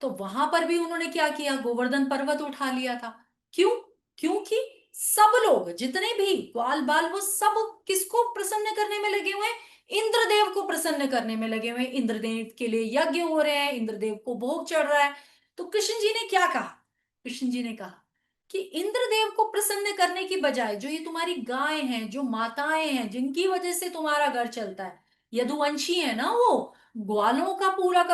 तो वहां पर भी उन्होंने क्या किया, गोवर्धन पर्वत उठा लिया था। क्यों? क्योंकि सब लोग जितने भी ग्वाल बाल वो सब किसको प्रसन्न करने में लगे हुए हैं, इंद्रदेव को प्रसन्न करने में लगे हुए हैं। इंद्रदेव के लिए यज्ञ हो रहे हैं, इंद्रदेव को भोग चढ़ रहा है। तो कृष्ण जी ने क्या कहा, कृष्ण जी ने कहा कि इंद्रदेव को प्रसन्न करने की बजाय जो ये तुम्हारी गाय हैं, जो माताएं हैं, जिनकी वजह से तुम्हारा घर चलता है, यदुवंशी है ना वो, ग्वालों का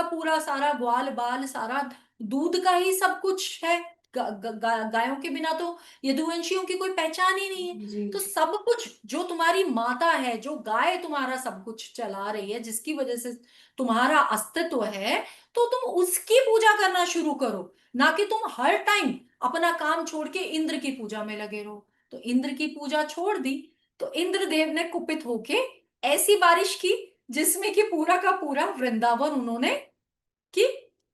पूरा सारा ग्वाल बाल सारा दूध का ही सब कुछ है। गायों के बिना तो यदुवंशियों की कोई पहचान ही नहीं है। जी। तो सब कुछ जो तुम्हारी माता है, जो गाय तुम्हारा सब कुछ चला रही है, जिसकी वजह से तुम्हारा अस्तित्व है, तो तुम उसकी पूजा करना शुरू करो, ना कि तुम हर टाइम अपना काम छोड़ के इंद्र की पूजा में लगे रहो। तो इंद्र की पूजा छोड़ दी, तो इंद्रदेव ने कुपित होके ऐसी बारिश की जिसमें कि पूरा का पूरा वृंदावन उन्होंने, कि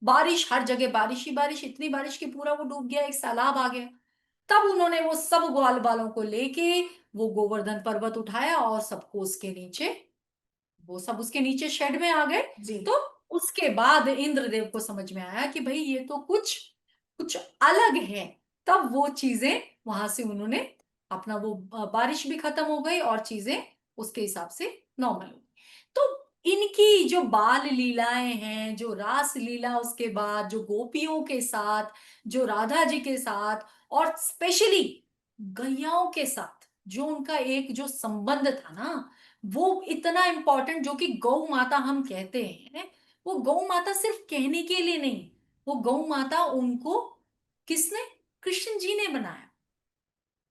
बारिश हर जगह, बारिश ही बारिश, इतनी बारिश कि पूरा वो डूब गया, एक सैलाब आ गया। तब उन्होंने वो सब ग्वाल बालों को लेके वो गोवर्धन पर्वत उठाया और सबको उसके नीचे, वो सब उसके नीचे शेड में आ गए। जी। तो उसके बाद इंद्रदेव को समझ में आया कि भाई ये तो कुछ कुछ अलग है। तब वो चीजें वहां से उन्होंने अपना वो बारिश भी खत्म हो गई और चीजें उसके हिसाब से नॉर्मल हो गई। तो इनकी जो बाल लीलाएं हैं, जो रास लीला, उसके बाद जो गोपियों के साथ, जो राधा जी के साथ, और स्पेशली गैयाओं के साथ जो उनका एक जो संबंध था ना, वो इतना इंपॉर्टेंट, जो कि गौ माता हम कहते हैं, वो गौ माता सिर्फ कहने के लिए नहीं, वो गौ माता उनको किसने, कृष्ण जी ने बनाया।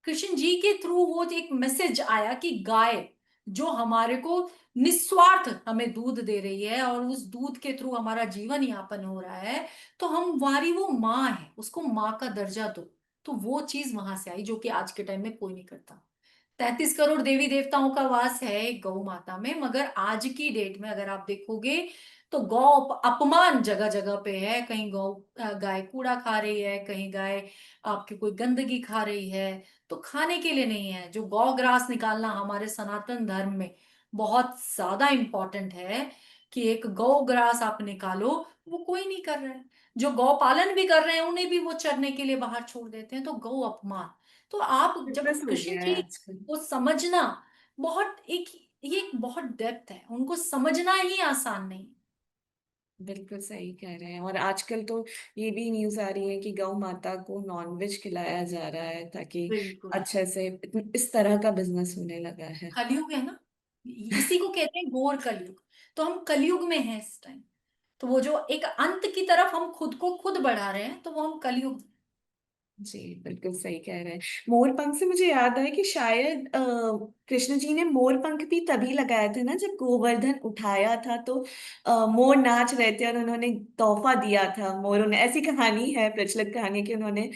कृष्ण जी के थ्रू वो एक मैसेज आया कि गाय जो हमारे को निस्वार्थ हमें दूध दे रही है और उस दूध के थ्रू हमारा जीवन यापन हो रहा है, तो हम हमारी वो माँ है, उसको माँ का दर्जा दो। तो वो चीज वहां से आई जो कि आज के टाइम में कोई नहीं करता। 33 करोड़ देवी देवताओं का वास है एक गौ माता में, मगर आज की डेट में अगर आप देखोगे तो गौ अपमान जगह जगह पे है। कहीं गौ गाय कूड़ा खा रही है, कहीं गाय आपकी कोई गंदगी खा रही है। तो खाने के लिए नहीं है। जो गौ ग्रास निकालना हमारे सनातन धर्म में बहुत ज्यादा इंपॉर्टेंट है कि एक गौ ग्रास आप निकालो, वो कोई नहीं कर रहा है। जो गौ पालन भी कर रहे हैं उन्हें भी वो चरने के लिए बाहर छोड़ देते हैं। तो गौ अपमान। तो आप जब फेमस हो कृष्ण गया है जी आजकल। को समझना बहुत एक, ये एक बहुत डेप्थ है, उनको समझना ही आसान नहीं। बिल्कुल सही कह रहे हैं। और आजकल तो ये भी न्यूज आ रही है कि गौ माता को नॉनवेज खिलाया जा रहा है ताकि बिल्कुल। अच्छे से, इस तरह का बिजनेस होने लगा है। कलयुग है ना, इसी को कहते हैं घोर कलयुग। तो हम कलयुग में हैं इस टाइम। तो वो जो एक अंत की तरफ हम खुद को खुद बढ़ा रहे हैं, तो वो हम कलयुग में। जी बिल्कुल सही कह रहे हैं। मोर पंख से मुझे याद है कि शायद कृष्ण जी ने मोर पंख भी तभी लगाए थे ना जब गोवर्धन उठाया था, तो मोर नाच रहे थे और उन्होंने तोहफा दिया था मोरों ने। ऐसी कहानी है, प्रचलित कहानी, कि उन्होंने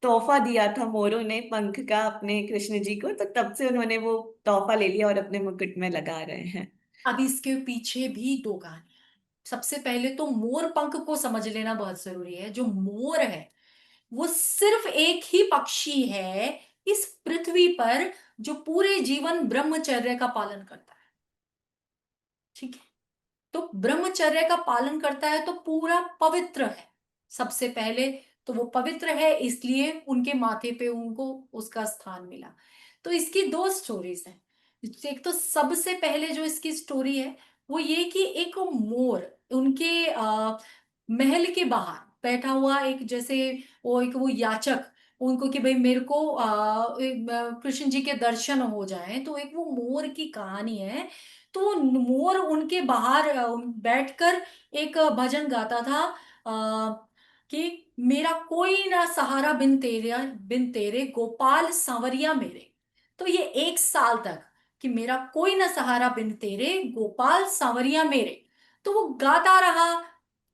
तोहफा दिया था मोरों ने पंख का अपने कृष्ण जी को, तो तब से उन्होंने वो तोहफा ले लिया और अपने मुकुट में लगा रहे हैं। अब इसके पीछे भी दो कहानियां हैं। सबसे पहले तो मोर पंख को समझ लेना बहुत जरूरी है। जो मोर है वो सिर्फ एक ही पक्षी है इस पृथ्वी पर जो पूरे जीवन ब्रह्मचर्य का पालन करता है। ठीक है। तो ब्रह्मचर्य का पालन करता है तो पूरा पवित्र है। सबसे पहले तो वो पवित्र है, इसलिए उनके माथे पे उनको उसका स्थान मिला। तो इसकी दो स्टोरीज हैं। एक तो सबसे पहले जो इसकी स्टोरी है वो ये कि एक मोर उनके महल के बाहर बैठा हुआ, एक जैसे वो एक वो याचक उनको कि भाई मेरे को कृष्ण जी के दर्शन हो जाएं, तो एक वो मोर की कहानी है। तो मोर उनके बाहर बैठकर एक भजन गाता था कि मेरा कोई ना सहारा बिन तेरे गोपाल सांवरिया मेरे। तो ये एक साल तक कि मेरा कोई ना सहारा बिन तेरे गोपाल सांवरिया मेरे। तो वो गाता रहा।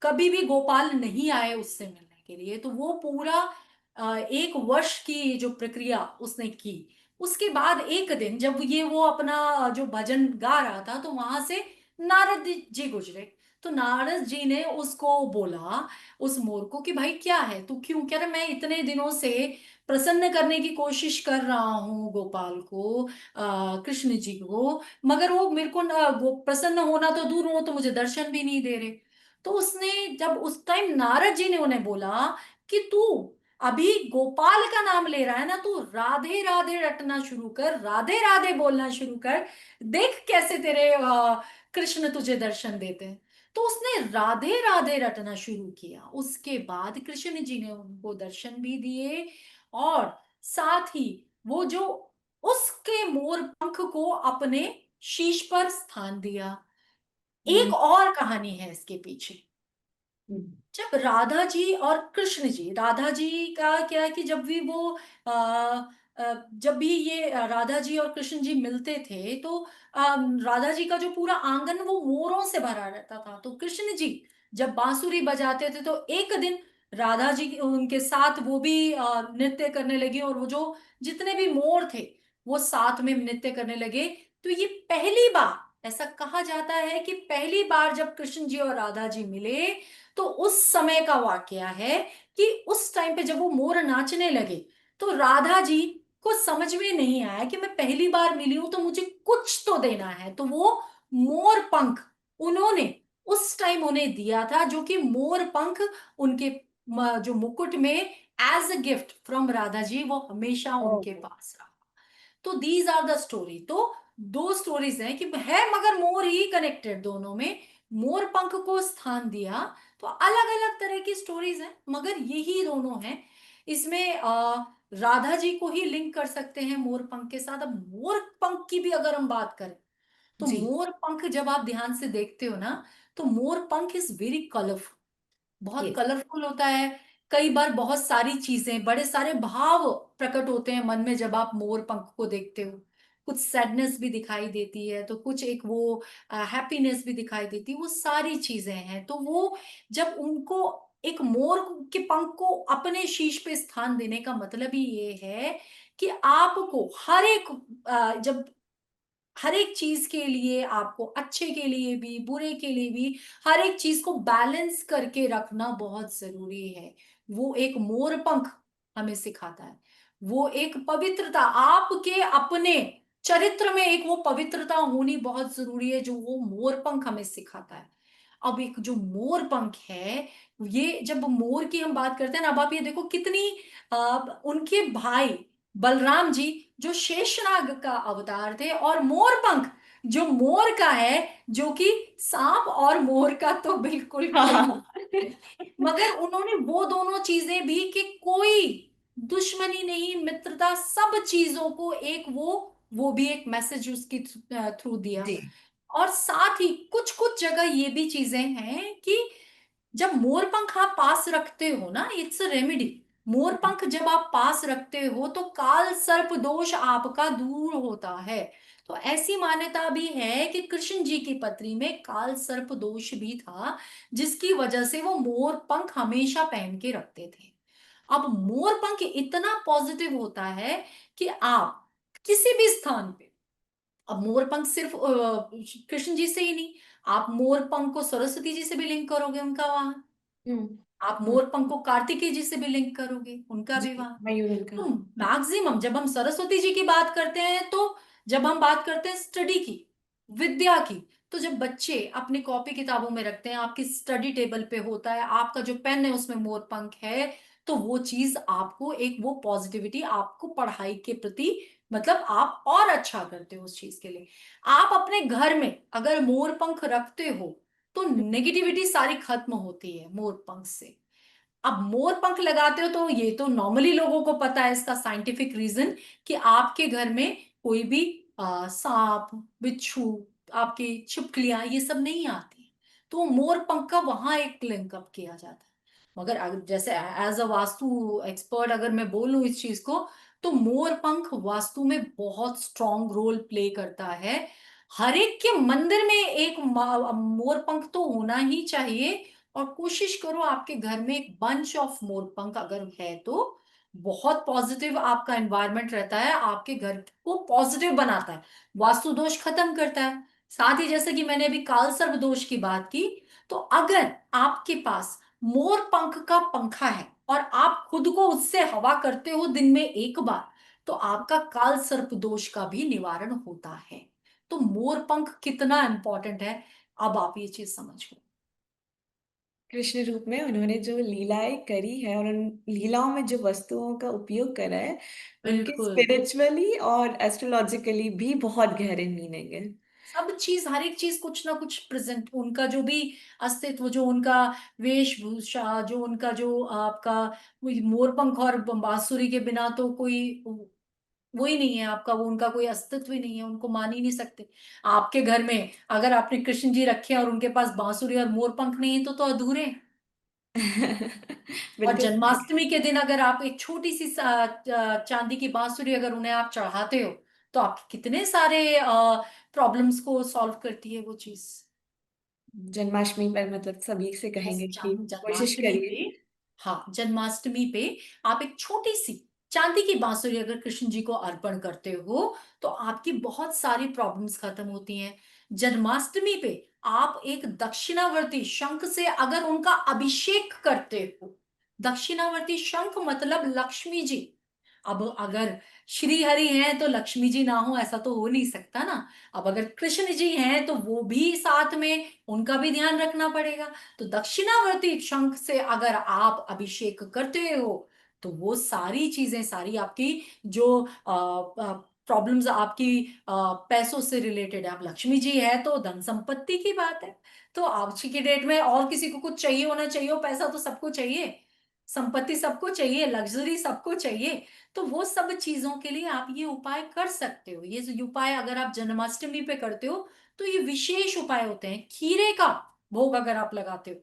कभी भी गोपाल नहीं आए उससे मिलने के लिए। तो वो पूरा एक वर्ष की जो प्रक्रिया उसने की। उसके बाद एक दिन जब ये वो अपना जो भजन गा रहा था, तो वहां से नारद जी गुजरे। तो नारद जी ने उसको बोला, उस मोर को, कि भाई क्या है, तू क्यों कह रहा, मैं इतने दिनों से प्रसन्न करने की कोशिश कर रहा हूँ गोपाल को, कृष्ण जी को, मगर वो मेरे को वो प्रसन्न होना तो दूर, हो तो मुझे दर्शन भी नहीं दे रहे। तो उसने जब उस टाइम नारद जी ने उन्हें बोला कि तू अभी गोपाल का नाम ले रहा है ना, तू राधे राधे रटना शुरू कर, राधे राधे बोलना शुरू कर, देख कैसे तेरे कृष्ण तुझे दर्शन देते हैं। तो उसने राधे राधे रटना शुरू किया। उसके बाद कृष्ण जी ने उनको दर्शन भी दिए, और साथ ही वो जो उसके मोर पंख को अपने शीश पर स्थान दिया। एक हम्म। और कहानी है इसके पीछे। हम्म। जब राधा जी और कृष्ण जी, राधा जी का क्या है कि जब भी वो जब भी ये राधा जी और कृष्ण जी मिलते थे, तो राधा जी का जो पूरा आंगन वो मोरों से भरा रहता था। तो कृष्ण जी जब बांसुरी बजाते थे, तो एक दिन राधा जी उनके साथ वो भी नृत्य करने लगी, और वो जो जितने भी मोर थे वो साथ में नृत्य करने लगे। तो ये पहली बार, ऐसा कहा जाता है कि पहली बार जब कृष्ण जी और राधा जी मिले, तो उस समय का वाकया है कि उस टाइम पे जब वो मोर नाचने लगे, तो राधा जी को समझ में नहीं आया कि मैं पहली बार मिली हूं तो मुझे कुछ तो देना है। तो वो मोर पंख उन्होंने उस टाइम उन्हें दिया था, जो कि मोर पंख उनके जो मुकुट में as a gift from Radha ji वो हमेशा उनके ओह। पास रहा। तो दीज आर द स्टोरी। तो दो स्टोरीज हैं कि है, मगर मोर ही कनेक्टेड दोनों में, मोर पंख को स्थान दिया। तो अलग अलग तरह की स्टोरीज हैं, मगर यही दोनों हैं। इसमें राधा जी को ही लिंक कर सकते हैं मोर पंख के साथ। अब मोर पंख की भी अगर हम बात करें, तो जी। मोर पंख जब आप ध्यान से देखते हो ना, तो मोर पंख इज वेरी कलरफुल, बहुत यस। कलरफुल होता है। कई बार बहुत सारी चीजें, बड़े सारे भाव प्रकट होते हैं मन में जब आप मोर पंख को देखते हो। कुछ सैडनेस भी दिखाई देती है, तो कुछ एक वो हैप्पीनेस भी दिखाई देती है, वो सारी चीजें हैं। तो वो जब उनको एक मोर के पंख को अपने शीश पे स्थान देने का मतलब ही ये है कि आपको हर एक जब हर एक चीज के लिए आपको, अच्छे के लिए भी बुरे के लिए भी, हर एक चीज को बैलेंस करके रखना बहुत जरूरी है। वो एक मोर पंख हमें सिखाता है। वो एक पवित्रता, आपके अपने चरित्र में एक वो पवित्रता होनी बहुत जरूरी है, जो वो मोर पंख हमें सिखाता है। अब एक जो मोर पंख है, ये जब मोर की हम बात करते हैं ना, अब आप ये देखो कितनी उनके भाई बलराम जी जो शेषनाग का अवतार थे, और मोर पंख जो मोर का है, जो कि सांप और मोर का तो बिल्कुल कॉम्बो। हाँ। मगर उन्होंने वो दोनों चीजें भी, कि कोई दुश्मनी नहीं, मित्रता, सब चीजों को एक वो भी एक मैसेज उसकी थ्रू दिया। जी। और साथ ही कुछ कुछ जगह ये भी चीजें हैं कि जब मोर पंख आप पास रखते हो ना, इट्स अ रेमेडी। मोर पंख जब आप पास रखते हो तो काल सर्प दोष आपका दूर होता है। तो ऐसी मान्यता भी है कि कृष्ण जी की पत्री में काल सर्प दोष भी था, जिसकी वजह से वो मोर पंख हमेशा पहन के रखते थे। अब मोर पंख इतना पॉजिटिव होता है कि आप किसी भी स्थान पे, अब मोर पंख सिर्फ कृष्ण जी से ही नहीं, आप मोर पंख को सरस्वती जी से भी लिंक करोगे, उनका वहां। हम्म। आप हम्म। मोर पंख को कार्तिकेय जी से भी लिंक करोगे, उनका जी। भी वहां। मयूर उनका। तो मैक्सिमम जब हम सरस्वती जी की बात करते हैं, तो जब हम बात करते हैं स्टडी की, विद्या की, तो जब बच्चे अपनी कॉपी किताबों में रखते हैं, आपकी स्टडी टेबल पे होता है, आपका जो पेन है उसमें मोर पंख है, तो वो चीज आपको एक वो पॉजिटिविटी, आपको पढ़ाई के प्रति, मतलब आप और अच्छा करते हो उस चीज के लिए। आप अपने घर में अगर मोर पंख रखते हो, तो नेगेटिविटी सारी खत्म होती है मोर पंख से। अब मोर पंख लगाते हो तो ये तो नॉर्मली लोगों को पता है इसका साइंटिफिक रीजन, कि आपके घर में कोई भी सांप, बिच्छू, आपकी छिपकलियां, ये सब नहीं आती। तो मोर पंख का वहां एक लिंकअप किया जाता है। मगर जैसे एज अ वास्तु एक्सपर्ट अगर मैं बोलूं इस चीज को, तो मोर पंख वास्तु में बहुत स्ट्रॉन्ग रोल प्ले करता है। हर एक के मंदिर में एक मोर पंख तो होना ही चाहिए। और कोशिश करो आपके घर में एक बंच ऑफ मोरपंख अगर है तो बहुत पॉजिटिव आपका एनवायरनमेंट रहता है, आपके घर को पॉजिटिव बनाता है, वास्तु दोष खत्म करता है। साथ ही जैसे कि मैंने अभी काल सर्प दोष की बात की, तो अगर आपके पास मोर पंख का पंखा है और आप खुद को उससे हवा करते हो दिन में एक बार, तो आपका काल सर्प दोष का भी निवारण होता है। तो मोर पंख कितना इंपॉर्टेंट है, अब आप ये चीज समझ लो। कृष्ण रूप में उन्होंने जो लीलाएं करी है और उन लीलाओं में जो वस्तुओं का उपयोग करा है, उनके बिल्कुल। स्पिरिचुअली और एस्ट्रोलॉजिकली भी बहुत गहरे मीनिंग है। सब चीज, हर एक चीज कुछ ना कुछ प्रेजेंट, उनका जो भी अस्तित्व, जो उनका वेशभूषा, जो उनका जो आपका वही मोरपंख और बांसुरी के बिना तो कोई वो ही नहीं है आपका, वो उनका कोई अस्तित्व ही नहीं है, उनको मान ही नहीं सकते। आपके घर में अगर आपने कृष्ण जी रखे हैं और उनके पास बांसुरी और मोरपंख नहीं है, तो अधूरे हैं। और बिल्कुल सही। जन्माष्टमी के दिन अगर आप एक छोटी सी चांदी की बांसुरी अगर उन्हें आप चढ़ाते हो, तो आप कितने सारे प्रॉब्लम्स को सॉल्व करती है वो चीज। जन्माष्टमी पर मतलब सभी से बस कहेंगे कि कोशिश जन्माष्टमी करिए। पे, हाँ जन्माष्टमी पे आप एक छोटी सी चांदी की बांसुरी अगर कृष्ण जी को अर्पण करते हो, तो आपकी बहुत सारी प्रॉब्लम्स खत्म होती हैं। जन्माष्टमी पे आप एक दक्षिणावर्ती शंख से अगर उनका अभिषेक करते हो, दक्षिणावर्ती शंख मतलब लक्ष्मी जी। अब अगर श्री हरि हैं तो लक्ष्मी जी ना हो ऐसा तो हो नहीं सकता ना। अब अगर कृष्ण जी हैं तो वो भी साथ में, उनका भी ध्यान रखना पड़ेगा। तो दक्षिणावर्ती शंख से अगर आप अभिषेक करते हो, तो वो सारी चीजें, सारी आपकी जो प्रॉब्लम्स आपकी पैसों से रिलेटेड है, आप लक्ष्मी जी है तो धन संपत्ति की बात है। तो आज की डेट में और किसी को कुछ चाहिए होना चाहिए हो, पैसा तो सबको चाहिए, संपत्ति सबको चाहिए, लग्जरी सबको चाहिए। तो वो सब चीजों के लिए आप ये उपाय कर सकते हो। ये जो उपाय अगर आप जन्माष्टमी पे करते हो, तो ये विशेष उपाय होते हैं। खीरे का भोग अगर आप लगाते हो,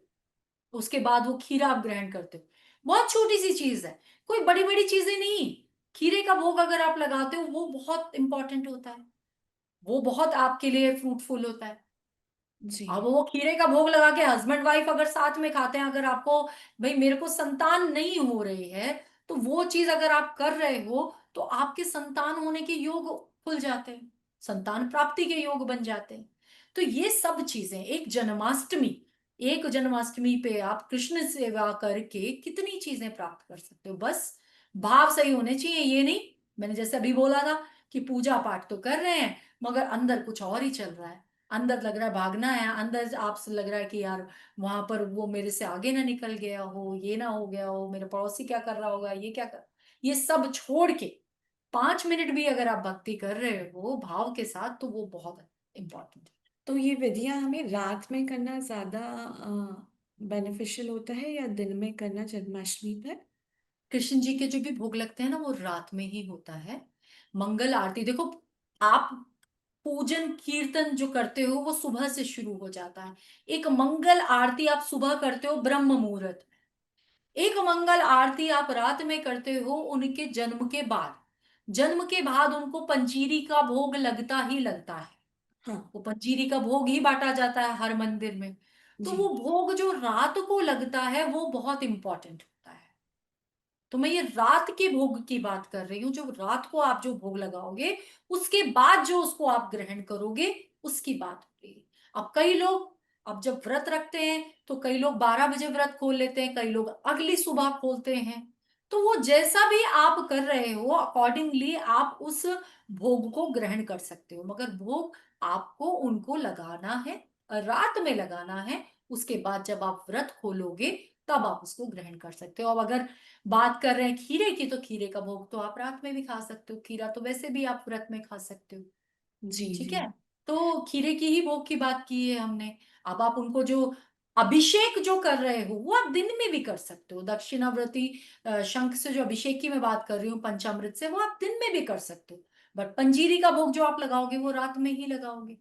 उसके बाद वो खीरा आप ग्रहण करते हो, बहुत छोटी सी चीज है, कोई बड़ी बड़ी चीजें नहीं। खीरे का भोग अगर आप लगाते हो, वो बहुत इंपॉर्टेंट होता है, वो बहुत आपके लिए फ्रूटफुल होता है। जी। अब वो खीरे का भोग लगा के हस्बैंड वाइफ अगर साथ में खाते हैं, अगर आपको, भाई मेरे को संतान नहीं हो रही है, तो वो चीज अगर आप कर रहे हो, तो आपके संतान होने के योग खुल जाते हैं। संतान प्राप्ति के योग बन जाते हैं। तो ये सब चीजें, एक जन्माष्टमी पे आप कृष्ण सेवा करके कितनी चीजें प्राप्त कर सकते हो। बस भाव सही होने चाहिए, ये नहीं मैंने जैसे अभी बोला था कि पूजा पाठ तो कर रहे हैं मगर अंदर कुछ और ही चल रहा है। अंदर लग रहा है भागना है, अंदर आपसे लग रहा है कि यार वहां पर वो मेरे से आगे ना निकल गया हो, ये ना हो गया हो, मेरे पड़ोसी क्या कर रहा होगा, ये क्या कर, ये सब छोड़ के 5 मिनट भी अगर आप भक्ति कर रहे हो भाव के साथ तो वो बहुत इंपॉर्टेंट है। तो ये विधियां हमें रात में करना ज्यादा बेनिफिशियल होता है या दिन में करना जन्माष्टमी पर? कृष्ण जी के जो भी भोग लगते हैं ना वो रात में ही होता है। मंगल आरती देखो, आप पूजन कीर्तन जो करते हो वो सुबह से शुरू हो जाता है। एक मंगल आरती आप सुबह करते हो ब्रह्म मुहूर्त में, एक मंगल आरती आप रात में करते हो उनके जन्म के बाद। जन्म के बाद उनको पंजीरी का भोग लगता ही लगता है। हाँ वो पंजीरी का भोग ही बांटा जाता है हर मंदिर में। तो जी। वो भोग जो रात को लगता है वो बहुत इंपॉर्टेंट होता है। तो मैं ये रात के भोग की बात कर रही हूँ, जो रात को आप जो भोग लगाओगे उसके बाद जो उसको आप ग्रहण करोगे उसकी बात हो रही है। अब कई लोग, अब जब व्रत रखते हैं तो कई लोग 12 बजे व्रत खोल लेते हैं, कई लोग अगली सुबह खोलते हैं। तो वो जैसा भी आप कर रहे हो अकॉर्डिंगली आप उस भोग को ग्रहण कर सकते हो, मगर भोग आपको उनको लगाना है, रात में लगाना है। उसके बाद जब आप व्रत खोलोगे तब आप उसको ग्रहण कर सकते हो। अब अगर बात कर रहे हैं खीरे की, तो खीरे का भोग तो आप रात में भी खा सकते हो, खीरा तो वैसे भी आप व्रत में खा सकते हो। जी ठीक जी। है, तो खीरे की ही भोग की बात की है हमने। अब आप उनको जो अभिषेक जो कर रहे हो वो आप दिन में भी कर सकते हो। दक्षिणावर्ती शंख से जो अभिषेक की मैं बात कर रही हूँ पंचामृत से, वो आप दिन में भी कर सकते हो। बट पंजीरी का भोग जो आप लगाओगे वो रात में ही लगाओगे।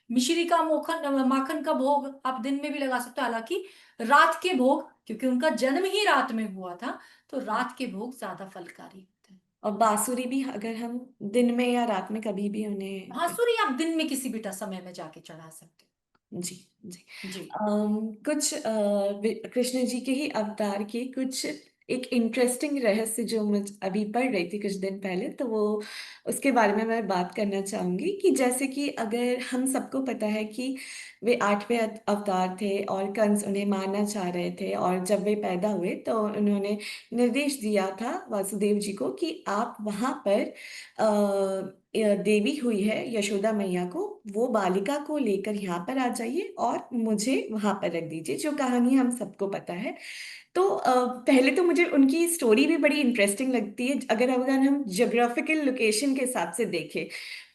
मिश्री का माखन का भोग आप दिन में भी लगा सकते हो। हालांकि रात के भोग, क्योंकि उनका जन्म ही रात में हुआ था, तो रात के भोग ज्यादा फलकारी होते हैं। और बांसुरी भी अगर हम दिन में या रात में कभी भी उन्हें। बांसुरी आप दिन में किसी भी समय में जाके चढ़ा सकते जी जी। हो जी। कुछ कृष्ण जी के ही अवतार के कुछ एक इंटरेस्टिंग रहस्य जो मुझ अभी पढ़ रही थी कुछ दिन पहले, तो वो उसके बारे में मैं बात करना चाहूंगी कि जैसे कि अगर हम सबको पता है कि वे आठवें अवतार थे और कंस उन्हें मारना चाह रहे थे, और जब वे पैदा हुए तो उन्होंने निर्देश दिया था वासुदेव जी को कि आप वहां पर देवी हुई है यशोदा मैया को, वो बालिका को लेकर यहाँ पर आ जाइए और मुझे वहां पर रख दीजिए, जो कहानी हम सबको पता है। तो पहले तो मुझे उनकी स्टोरी भी बड़ी इंटरेस्टिंग लगती है, अगर अगर हम ज्योग्राफिकल लोकेशन के हिसाब से देखें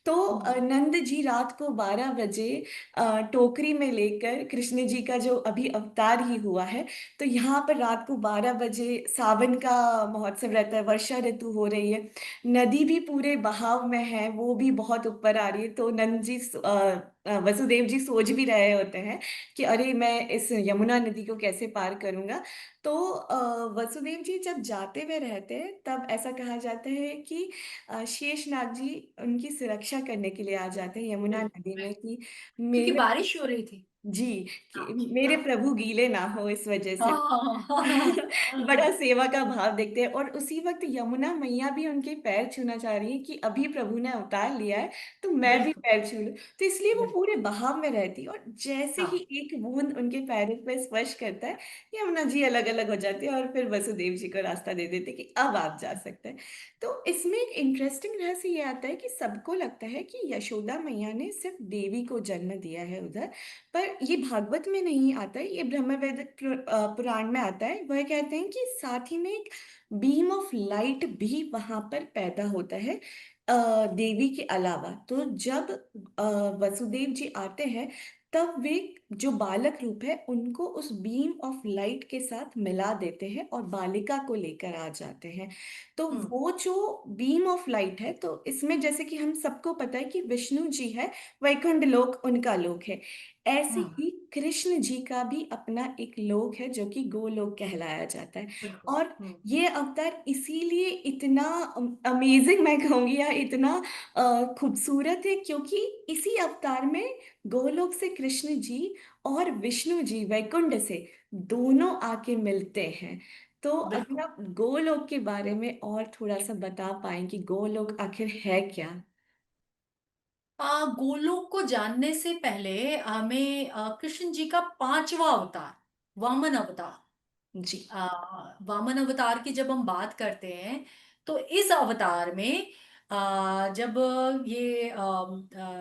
तो हम्म नंद जी रात को 12 बजे टोकरी में लेकर, कृष्ण जी का जो अभी अवतार ही हुआ है, तो यहाँ पर रात को 12 बजे सावन का महोत्सव रहता है, वर्षा ऋतु हो रही है, नदी भी पूरे बहाव में है, वो भी बहुत ऊपर आ रही है, तो नंद जी वसुदेव जी सोच भी रहे होते हैं कि अरे मैं इस यमुना नदी को कैसे पार करूंगा। तो वसुदेव जी जब जाते हुए रहते हैं तब ऐसा कहा जाता है कि शेषनाग जी उनकी सुरक्षा करने के लिए आ जाते हैं यमुना बिल्कुल, नदी में कि क्योंकि मेरे, बारिश हो रही थी। जी, कि मेरे प्रभु गीले ना हो इस वजह से। हाँ हाँ बड़ा हाँ, सेवा का भाव देखते हैं, और उसी वक्त यमुना मैया भी उनके पैर छूना चाह रही है कि अभी प्रभु ने अवतार लिया है तो मैं भी बिल्कुल पैर छू लूं, तो इसलिए वो बिल्कुल। पूरे बहाव में रहती है, और जैसे ही हाँ एक बूंद उनके पैरों पर स्पर्श करता है यमुना जी अलग अलग हो जाती है, और फिर वसुदेव जी को रास्ता दे देते कि अब आप जा सकते हैं। तो इसमें एक इंटरेस्टिंग रहस्य ये आता है कि सबको लगता है कि यशोदा मैया ने सिर्फ देवी को जन्म दिया है उधर, पर ये भागवत में नहीं आता है, ये ब्रह्मवेद पुराण में आता है। वह कहते हैं कि साथ ही में एक बीम ऑफ लाइट भी वहां पर पैदा होता है देवी के अलावा। तो जब वसुदेव जी आते हैं तब वे जो बालक रूप है उनको उस बीम ऑफ लाइट के साथ मिला देते हैं और बालिका को लेकर आ जाते हैं। तो हम्म वो जो बीम ऑफ लाइट है, तो इसमें जैसे कि हम सबको पता है कि विष्णु जी है, वैकुंठ लोक उनका लोक है, ऐसे हम्म ही कृष्ण जी का भी अपना एक लोक है जो कि गोलोक कहलाया जाता है। बिल्कुल और ये अवतार इसीलिए इतना अमेजिंग मैं कहूंगी, या इतना खूबसूरत है, क्योंकि इसी अवतार में गोलोक से कृष्ण जी और विष्णु जी वैकुंठ से दोनों आके मिलते हैं। तो अगर बिल्कुल। आप गोलोक के बारे में और थोड़ा सा बता पाएं कि गोलोक आखिर है क्या? गोलोक को जानने से पहले हमें कृष्ण जी का पांचवा अवतार, वामन अवतार, जी वामन अवतार की जब हम बात करते हैं, तो इस अवतार में जब ये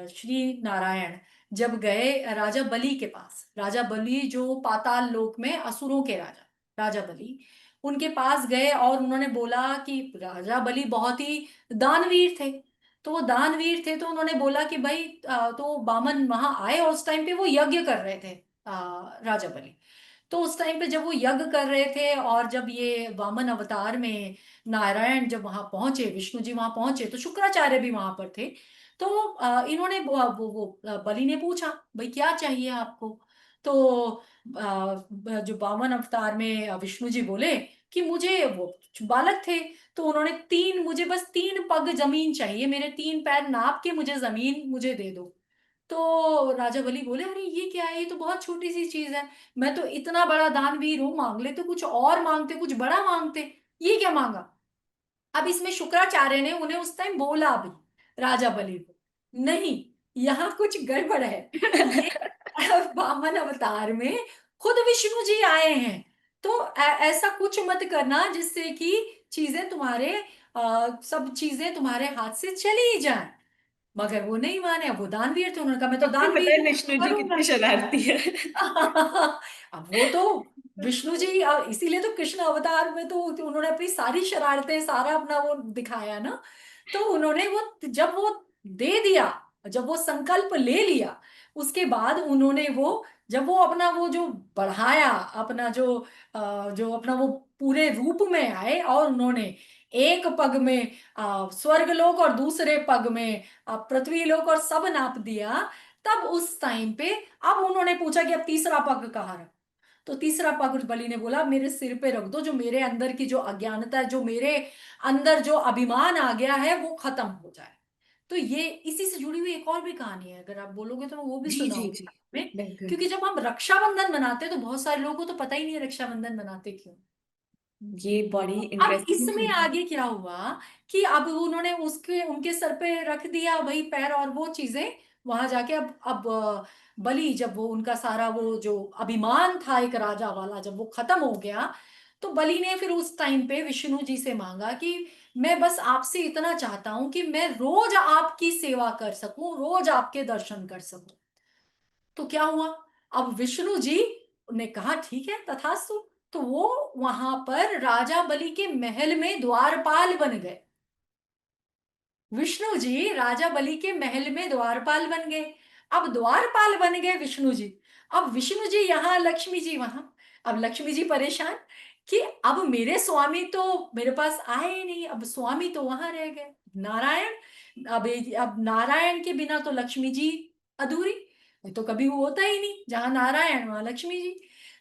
श्री नारायण जब गए राजा बलि के पास, राजा बलि जो पाताल लोक में असुरों के राजा, राजा बलि उनके पास गए और उन्होंने बोला कि राजा बलि बहुत ही दानवीर थे। तो वो दानवीर थे तो उन्होंने बोला कि भाई तो बामन वहां आए और उस टाइम पे वो यज्ञ कर रहे थे, राजा बलि। तो उस टाइम पे जब वो यज्ञ कर रहे थे और जब ये वामन अवतार में नारायण जब वहां पहुंचे, विष्णु जी वहां पहुंचे, तो शुक्राचार्य भी वहां पर थे। तो इन्होंने बलि ने पूछा भाई क्या चाहिए आपको। तो जो वामन अवतार में विष्णु जी बोले कि मुझे वो बालक थे, तो उन्होंने तीन, मुझे बस 3 पग जमीन चाहिए, मेरे 3 पैर नाप के मुझे जमीन मुझे दे दो। तो राजा बलि बोले अरे ये क्या है, ये तो बहुत छोटी सी चीज है, मैं तो इतना बड़ा दानवीर हूं, मांग लेते कुछ और, मांगते कुछ बड़ा मांगते, ये क्या मांगा। अब इसमें शुक्राचार्य ने उन्हें उस टाइम बोला भी, राजा बलि को, नहीं यहाँ कुछ गड़बड़ है, ये वामन अवतार में खुद विष्णु जी आए हैं, तो ऐसा कुछ मत करना जिससे कि चीजें तुम्हारे सब चीजें तुम्हारे हाथ से चली जाएं। मगर वो नहीं माने, अब वो दानवीर थे, उन्होंने कहा मैं तो आपको पता दानवीर है हूँ, विष्णु जी करूंगा। कितने शरारती है। अब वो तो विष्णु जी इसीलिए तो कृष्ण अवतार में तो उन्होंने अपनी सारी शरारतें, सारा अपना वो दिखाया ना। तो उन्होंने वो जब वो दे दिया, जब वो संकल्प ले लिया, उसके बाद उन्होंने वो जब वो अपना वो जो बढ़ाया, अपना जो अपना वो पूरे रूप में आए और उन्होंने एक पग में स्वर्गलोक और दूसरे पग में पृथ्वी लोक और सब नाप दिया। तब उस टाइम पे अब उन्होंने पूछा कि अब तीसरा पग कहाँ रख। तो तीसरा पग बलि ने बोला मेरे सिर पे रख दो, जो मेरे अंदर की जो अज्ञानता है, जो मेरे अंदर जो अभिमान आ गया है वो खत्म हो जाए। तो ये इसी से जुड़ी हुई एक और भी कहानी है, अगर आप बोलोगे तो मैं वो भी जी जी सुनाऊंगी जी बाद में। बिल्कुल। क्योंकि जब हम रक्षाबंधन मनाते हैं तो बहुत सारे लोगों को तो पता ही नहीं है रक्षाबंधन मनाते क्यों। ये बड़ी अब इंटरेस्टिंग इसमें है। आगे क्या हुआ कि अब उन्होंने उसके उनके सर पे रख दिया वही पैर और वो चीजें, वहां जाके अब बलि जब वो उनका सारा वो जो अभिमान था एक राजा वाला जब वो खत्म हो गया, तो बलि ने फिर उस टाइम पे विष्णु जी से मांगा कि मैं बस आपसे इतना चाहता हूं कि मैं रोज आपकी सेवा कर सकूं, रोज आपके दर्शन कर सकूं। तो क्या हुआ, अब विष्णु जी ने कहा ठीक है तथास्तु। तो वो वहां पर राजा बलि के महल में द्वारपाल बन गए। विष्णु जी राजा बलि के महल में द्वारपाल बन गए। अब द्वारपाल बन गए विष्णु जी। अब विष्णु जी यहाँ, लक्ष्मी जी वहां। अब लक्ष्मी जी परेशान कि अब मेरे स्वामी तो मेरे पास आए ही नहीं, अब स्वामी तो वहां रह गए नारायण। अब नारायण के बिना तो लक्ष्मी जी अधूरी, ये तो कभी होता ही नहीं, जहां नारायण वहां लक्ष्मी जी।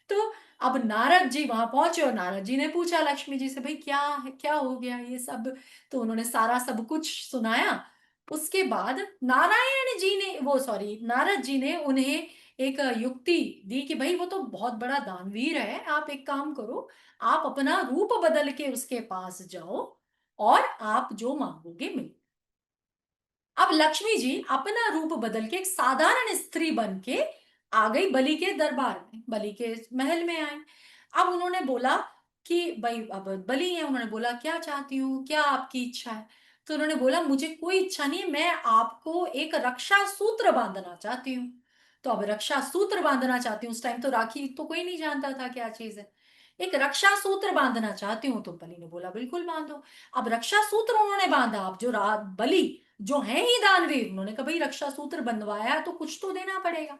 तो अब नारद जी वहां पहुंचे और नारद जी ने पूछा लक्ष्मी जी से भाई क्या है, क्या हो गया ये सब। तो उन्होंने सारा सब कुछ सुनाया। उसके बाद नारायण जी ने वो सॉरी नारद जी ने उन्हें एक युक्ति दी कि भाई वो तो बहुत बड़ा दानवीर है, आप एक काम करो, आप अपना रूप बदल के उसके पास जाओ और आप जो मांगोगे मिल। अब लक्ष्मी जी अपना रूप बदल के एक साधारण स्त्री बन के आ गई बलि के दरबार में, बलि के महल में आए। अब उन्होंने बोला कि भाई अब बलि है, उन्होंने बोला क्या चाहती हूँ, क्या आपकी इच्छा है। तो उन्होंने बोला मुझे कोई इच्छा नहीं है, मैं आपको एक रक्षा सूत्र बांधना चाहती हूँ। तो अब रक्षा सूत्र बांधना चाहती हूँ, उस टाइम तो राखी तो कोई नहीं जानता था क्या चीज है। एक रक्षा सूत्र बांधना चाहती हूँ, तो बलि ने बोला बिल्कुल बांधो। अब रक्षा सूत्र उन्होंने बांधा। अब जो बलि जो है ही दानवीर, उन्होंने कहा भाई रक्षा सूत्र बंधवाया तो कुछ तो देना पड़ेगा।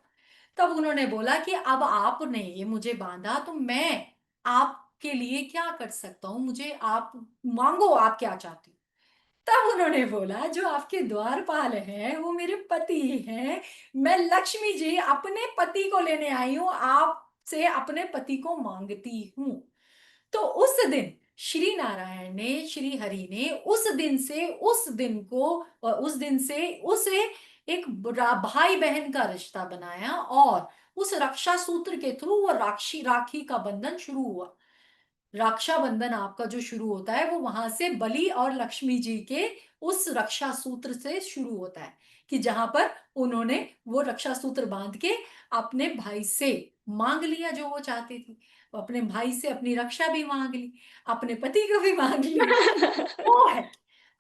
तब उन्होंने बोला कि अब आपने ये मुझे बांधा तो मैं आपके लिए क्या कर सकता हूं, मुझे आप मांगो आप क्या चाहती हो। तब उन्होंने बोला जो आपके द्वारपाल हैं वो मेरे पति हैं, मैं लक्ष्मी जी अपने पति को लेने आई हूं, आपसे अपने पति को मांगती हूं। तो उस दिन श्री नारायण ने, श्री हरि ने उस दिन से उस दिन को उस दिन से उसे एक भाई बहन का रिश्ता बनाया और उस रक्षा सूत्र के थ्रू वो राक्षी राखी का बंधन शुरू हुआ। रक्षाबंधन आपका जो शुरू होता है वो वहां से बलि और लक्ष्मी जी के उस रक्षा सूत्र से शुरू होता है, कि जहां पर उन्होंने वो रक्षा सूत्र बांध के अपने भाई से मांग लिया जो वो चाहती थी। वो अपने भाई से अपनी रक्षा भी मांग ली, अपने पति को भी मांग ली। वो है।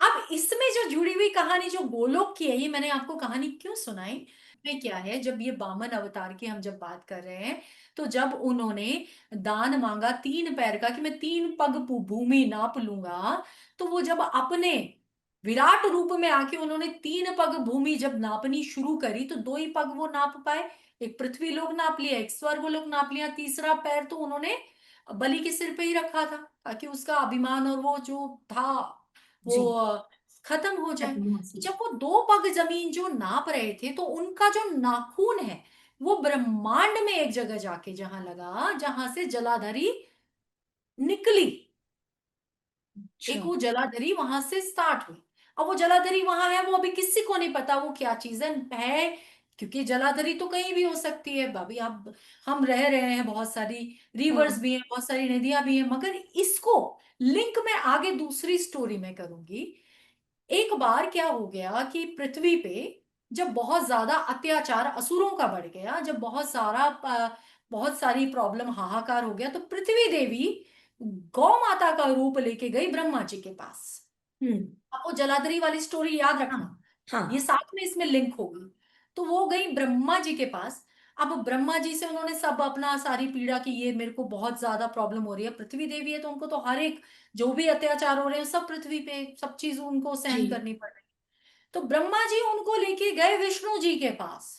अब इसमें जो जुड़ी हुई कहानी जो गोलोक की है, ये मैंने आपको कहानी क्यों सुनाई, में क्या है, जब ये वामन अवतार की हम जब बात कर रहे हैं, तो जब उन्होंने दान मांगा 3 पैर का, कि मैं 3 पग भूमि नाप लूंगा, तो वो जब अपने विराट रूप में आके उन्होंने 3 पग भूमि जब नापनी शुरू करी, तो 2 ही पग वो नाप पाए। एक पृथ्वी लोक नाप लिया, एक स्वर्ग लोक नाप लिया, तीसरा पैर तो उन्होंने बलि के सिर पे ही रखा था, ताकि उसका अभिमान और वो जो था वो जी। खत्म हो जाए। खत्म हो सी। जब वो 2 पग जमीन जो नाप रहे थे, तो उनका जो नाखून है वो ब्रह्मांड में एक जगह जाके जहां लगा, जहां से जलाधरी निकली। अच्छा। एक वो जलाधरी वहां से स्टार्ट हुई। अब वो जलाधरी वहां है, वो अभी किसी को नहीं पता वो क्या चीज है, क्योंकि जलाधरी तो कहीं भी हो सकती है। अभी आप हम रह रहे हैं, बहुत सारी रिवर्स हाँ। भी हैं, बहुत सारी नदियां भी हैं, मगर इसको लिंक मैं आगे दूसरी स्टोरी में करूंगी। एक बार क्या हो गया कि पृथ्वी पे जब बहुत ज्यादा अत्याचार असुरों का बढ़ गया, जब बहुत सारी प्रॉब्लम, हाहाकार हो गया, तो पृथ्वी देवी गौ माता का रूप लेके गई ब्रह्मा जी के पास। हम्म। अब वो जलाधरी वाली स्टोरी याद हाँ। रखना, ये हाँ। साथ में इसमें लिंक होगी। तो वो गई ब्रह्मा जी के पास। अब ब्रह्मा जी से उन्होंने सब अपना सारी पीड़ा की, ये मेरे को बहुत ज्यादा प्रॉब्लम हो रही है। पृथ्वी देवी है तो उनको तो हर एक जो भी अत्याचार हो रहे हैं सब पृथ्वी पे, सब चीज उनको जी। सहन करनी पड़ रही है। तो ब्रह्मा जी उनको लेके गए विष्णु जी के पास।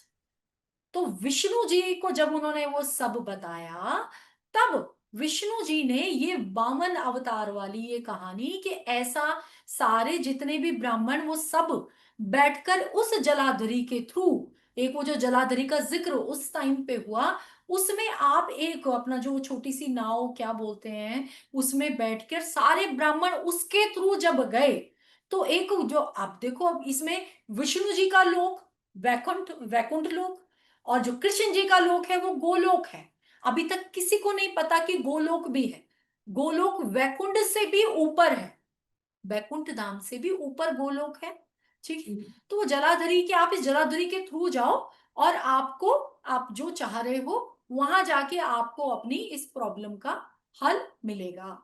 तो विष्णु जी को जब उन्होंने वो सब बताया, तब विष्णु जी ने ये वामन अवतार वाली ये कहानी, कि ऐसा सारे जितने भी ब्राह्मण वो सब बैठकर उस जलाधरी के थ्रू, एक वो जो जलाधरी का जिक्र उस टाइम पे हुआ, उसमें आप एक अपना जो छोटी सी नाव क्या बोलते हैं, उसमें बैठकर सारे ब्राह्मण उसके थ्रू जब गए, तो एक जो आप देखो, अब इसमें विष्णु जी का लोक वैकुंठ वैकुंठ लोक, और जो कृष्ण जी का लोक है वो गोलोक है। अभी तक किसी को नहीं पता कि गोलोक भी है। गोलोक वैकुंठ से भी ऊपर है, वैकुंठ धाम से भी ऊपर गोलोक है। ठीक है। हम्म। तो वो जलाधरी के, आप इस जलाधरी के थ्रू जाओ, और आपको, आप जो चाह रहे हो वहां जाके आपको अपनी इस प्रॉब्लम का हल मिलेगा।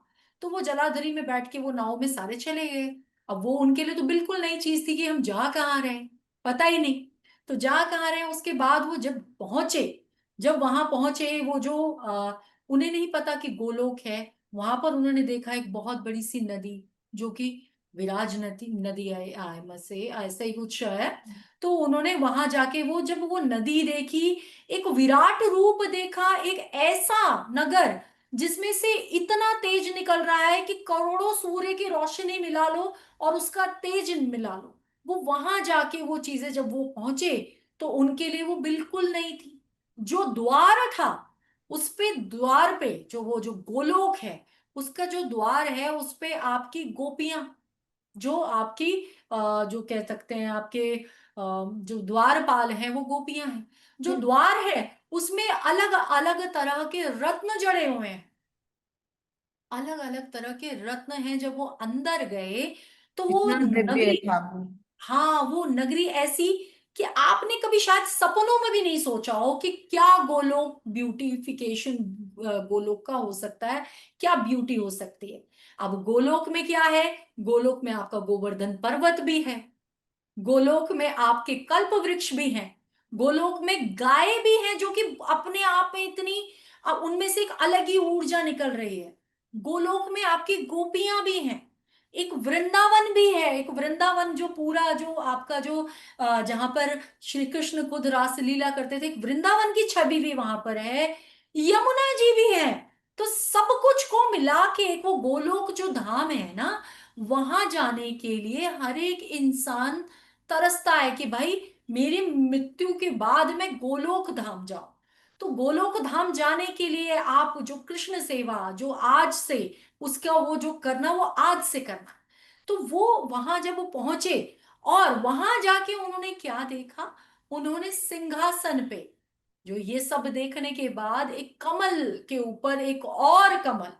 तो वो जलाधरी में बैठ के वो नाव में सारे चले गए। अब वो उनके लिए तो बिल्कुल नई चीज थी कि हम जा कहाँ रहे हैं, पता ही नहीं। तो जा कहाँ रहे हैं, उसके बाद वो जब पहुंचे, जब वहां पहुंचे, वो जो उन्हें नहीं पता कि गोलोक है, वहां पर उन्होंने देखा एक बहुत बड़ी सी नदी, जो कि विराज नदी नदी से ऐसा ही कुछ है। तो उन्होंने वहां जाके वो जब वो नदी देखी, एक विराट रूप देखा, एक ऐसा नगर जिसमें से इतना तेज निकल रहा है कि करोड़ों सूर्य की रोशनी मिला लो और उसका तेज मिला लो। वो वहां जाके वो चीजें जब वो पहुंचे, तो उनके लिए वो बिल्कुल नहीं थी। जो द्वार था, उस पे द्वार पे जो वो जो गोलोक है, उसका जो द्वार है उस पे आपकी गोपियां, जो आपकी जो कह सकते हैं आपके जो द्वारपाल हैं वो गोपियां हैं। जो हम्म। द्वार है उसमें अलग अलग तरह के रत्न जड़े हुए हैं, अलग अलग तरह के रत्न हैं। जब वो अंदर गए, तो वो इतना दिव्य नगरी, था वो। हाँ वो नगरी ऐसी कि आपने कभी शायद सपनों में भी नहीं सोचा हो कि क्या गोलोक ब्यूटिफिकेशन गोलोक का हो सकता है, क्या ब्यूटी हो सकती है। अब गोलोक में क्या है, गोलोक में आपका गोवर्धन पर्वत भी है, गोलोक में आपके कल्प वृक्ष भी हैं, गोलोक में गाय भी हैं जो कि अपने आप में इतनी, अब उनमें से एक अलग ही ऊर्जा निकल रही है। गोलोक में आपकी गोपियां भी हैं, एक वृंदावन भी है, एक वृंदावन जो पूरा जो आपका जो जहां पर श्री कृष्ण खुद रासलीला करते थे, एक वृंदावन की छवि भी वहां पर है, यमुना जी भी है। तो सब कुछ को मिला के एक वो गोलोक जो धाम है ना, वहां जाने के लिए हर एक इंसान तरसता है कि भाई मेरी मृत्यु के बाद में गोलोक धाम जाऊं। तो गोलोक धाम जाने के लिए आप जो कृष्ण सेवा जो आज से, उसका वो जो करना वो आज से करना। तो वो वहां जब वो पहुंचे, और वहां जाके उन्होंने क्या देखा, उन्होंने सिंहासन पे, जो ये सब देखने के बाद एक कमल के ऊपर एक और कमल,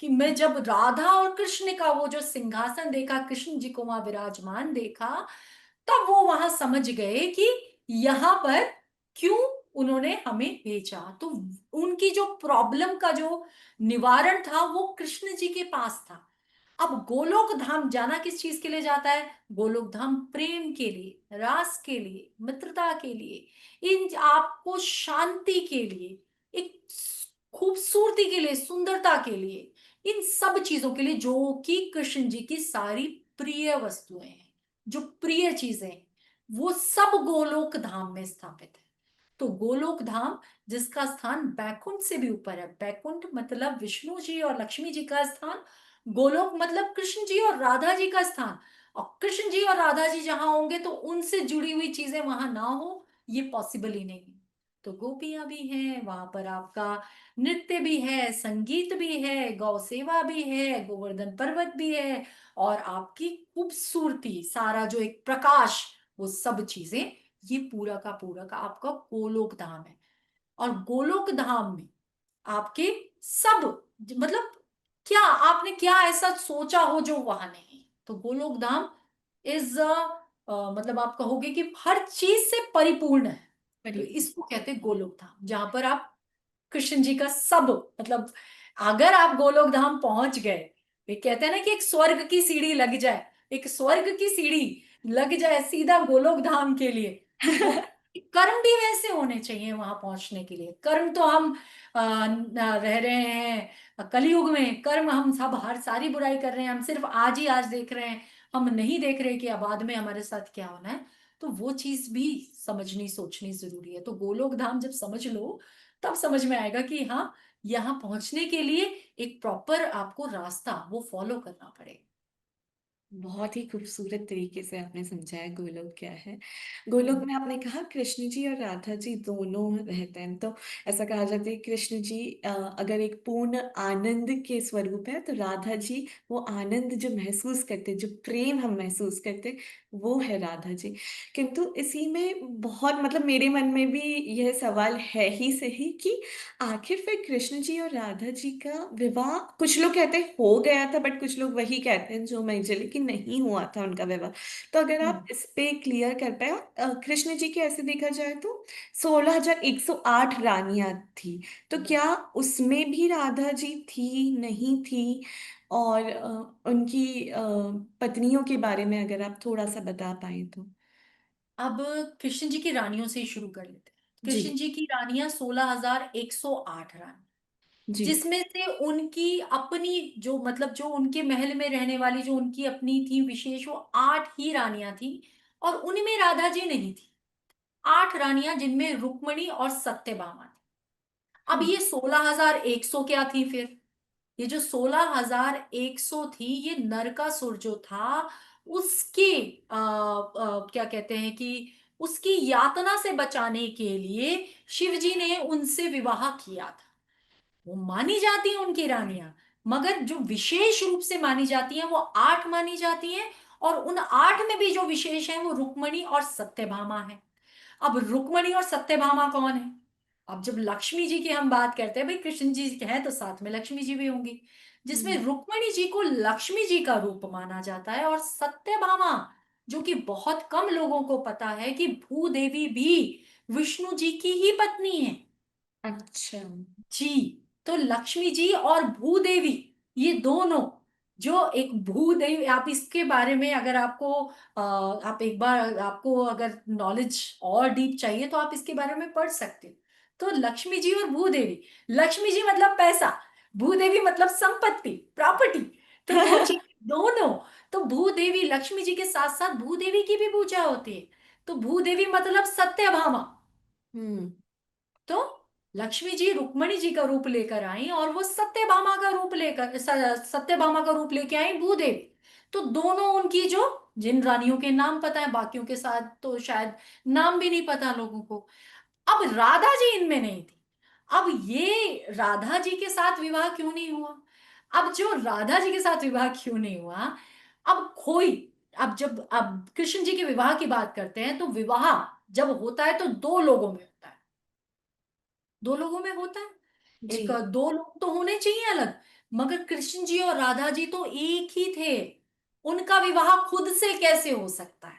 कि मैं जब राधा और कृष्ण का वो जो सिंहासन देखा, कृष्ण जी को वहां विराजमान देखा, तब वो वहां समझ गए कि यहाँ पर क्यों उन्होंने हमें भेजा। तो उनकी जो प्रॉब्लम का जो निवारण था वो कृष्ण जी के पास था। अब गोलोक धाम जाना किस चीज के लिए जाता है? गोलोक धाम प्रेम के लिए, रास के लिए, मित्रता के लिए, इन आपको शांति के लिए, एक खूबसूरती के लिए, सुंदरता के लिए, इन सब चीजों के लिए जो कि कृष्ण जी की सारी प्रिय वस्तुएं हैं, जो प्रिय चीजें हैं, वो सब गोलोक धाम में स्थापित है। तो गोलोक धाम, जिसका स्थान बैकुंठ से भी ऊपर है, बैकुंठ मतलब विष्णु जी और लक्ष्मी जी का स्थान, गोलोक मतलब कृष्ण जी और राधा जी का स्थान। और कृष्ण जी और राधा जी जहां होंगे तो उनसे जुड़ी हुई चीजें वहां ना हो, ये पॉसिबल ही नहीं है। तो गोपियां भी हैं वहां पर, आपका नृत्य भी है, संगीत भी है, गौ सेवा भी है, गोवर्धन पर्वत भी है, और आपकी खूबसूरती, सारा जो एक प्रकाश, वो सब चीजें, ये पूरा का पूरा का आपका गोलोक धाम है। और गोलोक धाम में आपके सब, मतलब क्या आपने क्या ऐसा सोचा हो जो वहां नहीं है? तो गोलोक धाम इज, मतलब आप कहोगे कि हर चीज से परिपूर्ण है। तो परिपूर्ण। इसको कहते हैं गोलोक धाम, जहां पर आप कृष्ण जी का सब, मतलब अगर आप गोलोक धाम पहुंच गए, वे कहते हैं ना कि एक स्वर्ग की सीढ़ी लग जाए, एक स्वर्ग की सीढ़ी लग जाए सीधा गोलोक धाम के लिए, तो वो कर्म भी वैसे होने चाहिए वहां पहुंचने के लिए। कर्म तो हम रह रहे हैं कलयुग में, कर्म हम सब हर सारी बुराई कर रहे हैं, हम सिर्फ आज ही आज देख रहे हैं, हम नहीं देख रहे कि बाद में हमारे साथ क्या होना है। तो वो चीज भी समझनी सोचनी जरूरी है। तो गोलोक धाम जब समझ लो, तब समझ में आएगा कि हाँ, यहाँ पहुंचने के लिए एक प्रॉपर आपको रास्ता वो फॉलो करना पड़ेगा। बहुत ही खूबसूरत तरीके से आपने समझाया गोलोक क्या है। गोलोक हम्म। में आपने कहा कृष्ण जी और राधा जी दोनों रहते हैं, तो ऐसा कहा जाता है कृष्ण जी अगर एक पूर्ण आनंद के स्वरूप है, तो राधा जी वो आनंद जो महसूस करते, जो प्रेम हम महसूस करते, वो है राधा जी। किंतु इसी में बहुत, मतलब मेरे मन में भी यह सवाल है ही सही कि आखिर फिर कृष्ण जी और राधा जी का विवाह, कुछ लोग कहते हैं हो गया था, बट कुछ लोग वही कहते हैं जो मैं जले कि नहीं हुआ था उनका विवाह। तो अगर आप हम्म। इस पे क्लियर कर पाए, कृष्ण जी के ऐसे देखा जाए तो 16,108 रानियां थी, तो बस। क्या उसमें भी राधा जी थी, नहीं थी? और उनकी पत्नियों के बारे में अगर आप थोड़ा सा बता पाए तो। अब कृष्ण जी की रानियों से ही शुरू कर लेते हैं। जी। कृष्ण जी की रानियां 16,108 रानी, जी। जिसमें से उनकी अपनी जो, मतलब जो उनके महल में रहने वाली जो उनकी अपनी थी विशेष, वो 8 ही रानियां थी। और उनमें राधा जी नहीं थी। 8 रानियां जिनमें रुक्मणी और सत्यभामा थी। अब हम्म। ये 16,100 क्या थी फिर? ये जो 16,100 थी, ये नरकासुर जो था, उसके क्या कहते हैं कि उसकी यातना से बचाने के लिए शिव जी ने उनसे विवाह किया था। वो मानी जाती हैं उनकी रानियां, मगर जो विशेष रूप से मानी जाती हैं वो 8 मानी जाती हैं। और उन 8 में भी जो विशेष है वो रुक्मणी और सत्यभामा है। अब रुक्मणी और सत्यभामा कौन है? अब जब लक्ष्मी जी की हम बात करते हैं, भाई कृष्ण जी हैं तो साथ में लक्ष्मी जी भी होंगी, जिसमें हम्म। रुक्मणी जी को लक्ष्मी जी का रूप माना जाता है। और सत्यभामा, जो कि बहुत कम लोगों को पता है कि भूदेवी भी विष्णु जी की ही पत्नी है। अच्छा। जी। तो लक्ष्मी जी और भूदेवी, ये दोनों, जो एक भूदेवी, आप इसके बारे में अगर आपको आप एक बार, आपको अगर नॉलेज और डीप चाहिए तो आप इसके बारे में पढ़ सकते हो। तो लक्ष्मी जी और भूदेवी, लक्ष्मी जी मतलब पैसा, भूदेवी मतलब संपत्ति, प्रॉपर्टी। तो वो चीज दोनों, तो भूदेवी लक्ष्मी जी के साथ साथ भूदेवी की भी पूजा होती है। तो भूदेवी मतलब सत्यभामा। हम्म। तो लक्ष्मी जी रुक्मणी जी का रूप लेकर आई और वो सत्यभामा का रूप लेकर, सत्यभामा का रूप लेके आई भूदेवी। तो दोनों उनकी जो, जिन रानियों के नाम पता है, बाकियों के साथ तो शायद नाम भी नहीं पता लोगों को। अब राधा जी इनमें नहीं थी। अब ये राधा जी के साथ विवाह क्यों नहीं हुआ? अब जो राधा जी के साथ विवाह क्यों नहीं हुआ, अब खोई, अब जब अब कृष्ण जी के विवाह की बात करते हैं, तो विवाह जब होता है तो 2 लोगों में होता है। 2 लोगों में होता है। जी। एक, 2 लोग तो होने चाहिए अलग, मगर कृष्ण जी और राधा जी तो एक ही थे। उनका विवाह खुद से कैसे हो सकता है?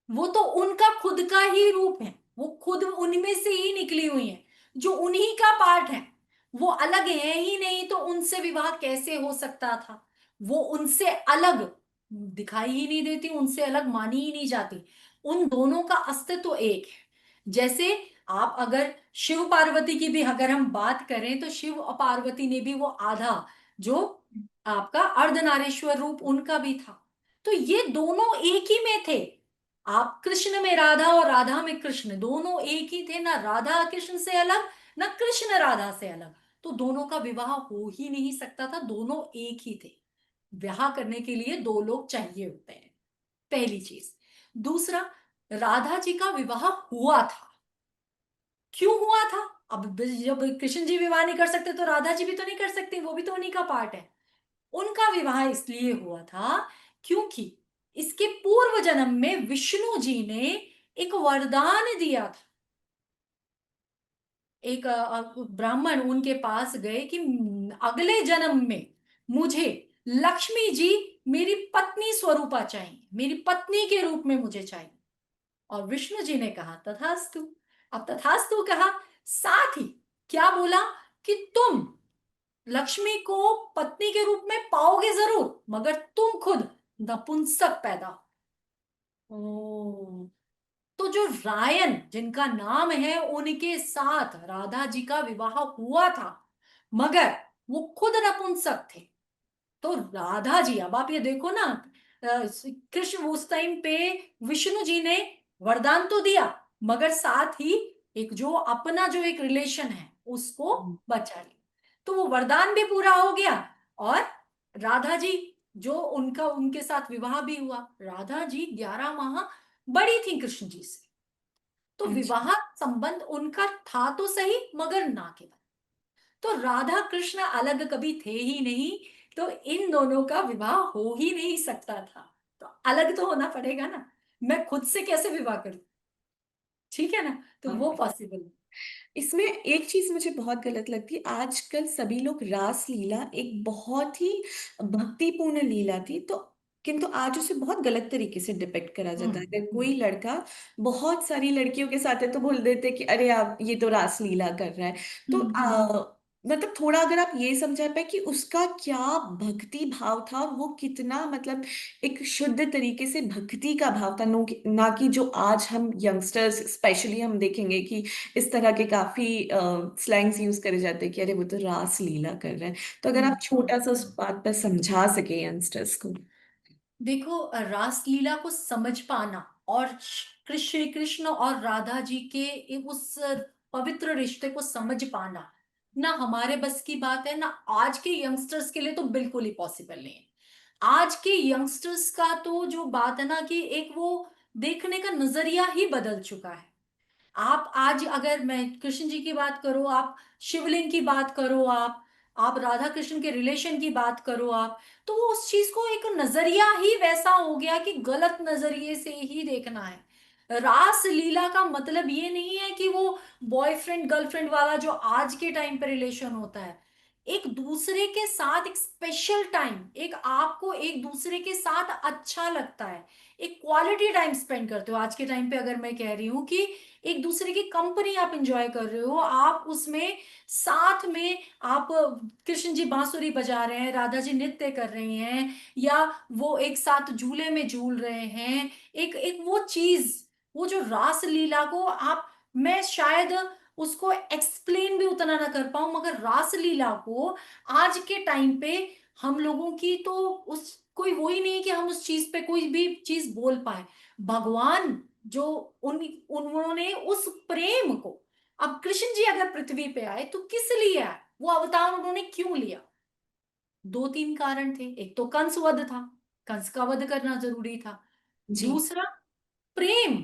वो तो उनका खुद का ही रूप है, वो खुद उनमें से ही निकली हुई है, जो उन्हीं का पार्ट है। वो अलग है ही नहीं, तो उनसे विवाह कैसे हो सकता था? वो उनसे अलग दिखाई ही नहीं देती, उनसे अलग मानी ही नहीं जाती। उन दोनों का अस्तित्व एक है। जैसे आप अगर शिव पार्वती की भी अगर हम बात करें, तो शिव और पार्वती ने भी वो आधा, जो आपका अर्धनारीश्वर रूप उनका भी था। तो ये दोनों एक ही में थे। आप कृष्ण में राधा और राधा में कृष्ण, दोनों एक ही थे ना, राधा कृष्ण से अलग, ना कृष्ण राधा से अलग। तो दोनों का विवाह हो ही नहीं सकता था, दोनों एक ही थे। विवाह करने के लिए दो लोग चाहिए होते हैं, पहली चीज। दूसरा, राधा जी का विवाह हुआ था। क्यों हुआ था? अब जब कृष्ण जी विवाह नहीं कर सकते, तो राधा जी भी तो नहीं कर सकती, वो भी तो उन्हीं का पार्ट है। उनका विवाह इसलिए हुआ था क्योंकि इसके पूर्व जन्म में विष्णु जी ने एक वरदान दिया था। एक ब्राह्मण उनके पास गए कि अगले जन्म में मुझे लक्ष्मी जी मेरी पत्नी स्वरूपा चाहिए, मेरी पत्नी के रूप में मुझे चाहिए। और विष्णु जी ने कहा तथास्तु। अब तथास्तु कहा, साथ ही क्या बोला कि तुम लक्ष्मी को पत्नी के रूप में पाओगे जरूर, मगर तुम खुद नपुंसक पैदा हो। तो जो रायन जिनका नाम है, उनके साथ राधा जी का विवाह हुआ था, मगर वो खुद नपुंसक थे। तो राधा जी, अब आप ये देखो ना, कृष्ण उस टाइम पे विष्णु जी ने वरदान तो दिया, मगर साथ ही एक जो अपना जो एक रिलेशन है उसको बचा लिया। तो वो वरदान भी पूरा हो गया, और राधा जी जो उनका उनके साथ विवाह भी हुआ। राधा जी 11 माह बड़ी थी कृष्ण जी से, तो अच्छा। विवाह संबंध उनका था तो सही, मगर ना केवल। तो राधा कृष्ण अलग कभी थे ही नहीं, तो इन दोनों का विवाह हो ही नहीं सकता था। तो अलग तो होना पड़ेगा ना, मैं खुद से कैसे विवाह करूं? ठीक है ना, तो हाँ, वो पॉसिबल। इसमें एक चीज मुझे बहुत गलत लगती है, आजकल सभी लोग रास लीला एक बहुत ही भक्तिपूर्ण लीला थी, तो किंतु आज उसे बहुत गलत तरीके से डिपिक्ट करा जाता है। अगर हम्म, कोई लड़का बहुत सारी लड़कियों के साथ है तो बोल देते कि अरे आप ये तो रास लीला कर रहा है। तो हम्म, हम्म, मतलब थोड़ा अगर आप ये समझा पाए कि उसका क्या भक्ति भाव था, और वो कितना मतलब एक शुद्ध तरीके से भक्ति का भाव था, ना कि जो आज हम यंगस्टर्स स्पेशली हम देखेंगे कि इस तरह के काफी स्लैंग्स यूज करे जाते हैं कि अरे वो तो रास लीला कर रहे हैं। तो अगर हम्म, आप छोटा सा उस बात पर समझा सके यंगस्टर्स को। देखो, रासलीला को समझ पाना और श्री कृष्ण और राधा जी के उस पवित्र रिश्ते को समझ पाना, ना हमारे बस की बात है, ना आज के यंगस्टर्स के लिए तो बिल्कुल ही पॉसिबल नहीं है। आज के यंगस्टर्स का तो जो बात है ना, कि एक वो देखने का नजरिया ही बदल चुका है। आप आज अगर मैं कृष्ण जी की बात करो, आप शिवलिंग की बात करो, आप राधा कृष्ण के रिलेशन की बात करो, आप तो वो उस चीज को एक नजरिया ही वैसा हो गया कि गलत नजरिए से ही देखना है। रास लीला का मतलब ये नहीं है कि वो बॉयफ्रेंड गर्लफ्रेंड वाला जो आज के टाइम पे रिलेशन होता है। एक दूसरे के साथ एक स्पेशल टाइम, एक आपको एक दूसरे के साथ अच्छा लगता है, एक क्वालिटी टाइम स्पेंड करते हो। आज के टाइम पे अगर मैं कह रही हूँ कि एक दूसरे की कंपनी आप एंजॉय कर रहे हो, आप उसमें साथ में आप कृष्ण जी बांसुरी बजा रहे हैं, राधा जी नृत्य कर रही हैं, या वो एक साथ झूले में झूल रहे हैं, एक एक वो चीज, वो जो रास लीला को आप, मैं शायद उसको एक्सप्लेन भी उतना ना कर पाऊं, मगर रास लीला को आज के टाइम पे हम लोगों की तो उस कोई वो ही नहीं कि हम उस चीज पे कोई भी चीज बोल पाए। भगवान जो उन उन्होंने उस प्रेम को, अब कृष्ण जी अगर पृथ्वी पे आए तो किस लिए आए, वो अवतार उन्होंने क्यों लिया? दो तीन कारण थे। एक तो कंस वध था, कंस का वध करना जरूरी था। जी। दूसरा, प्रेम,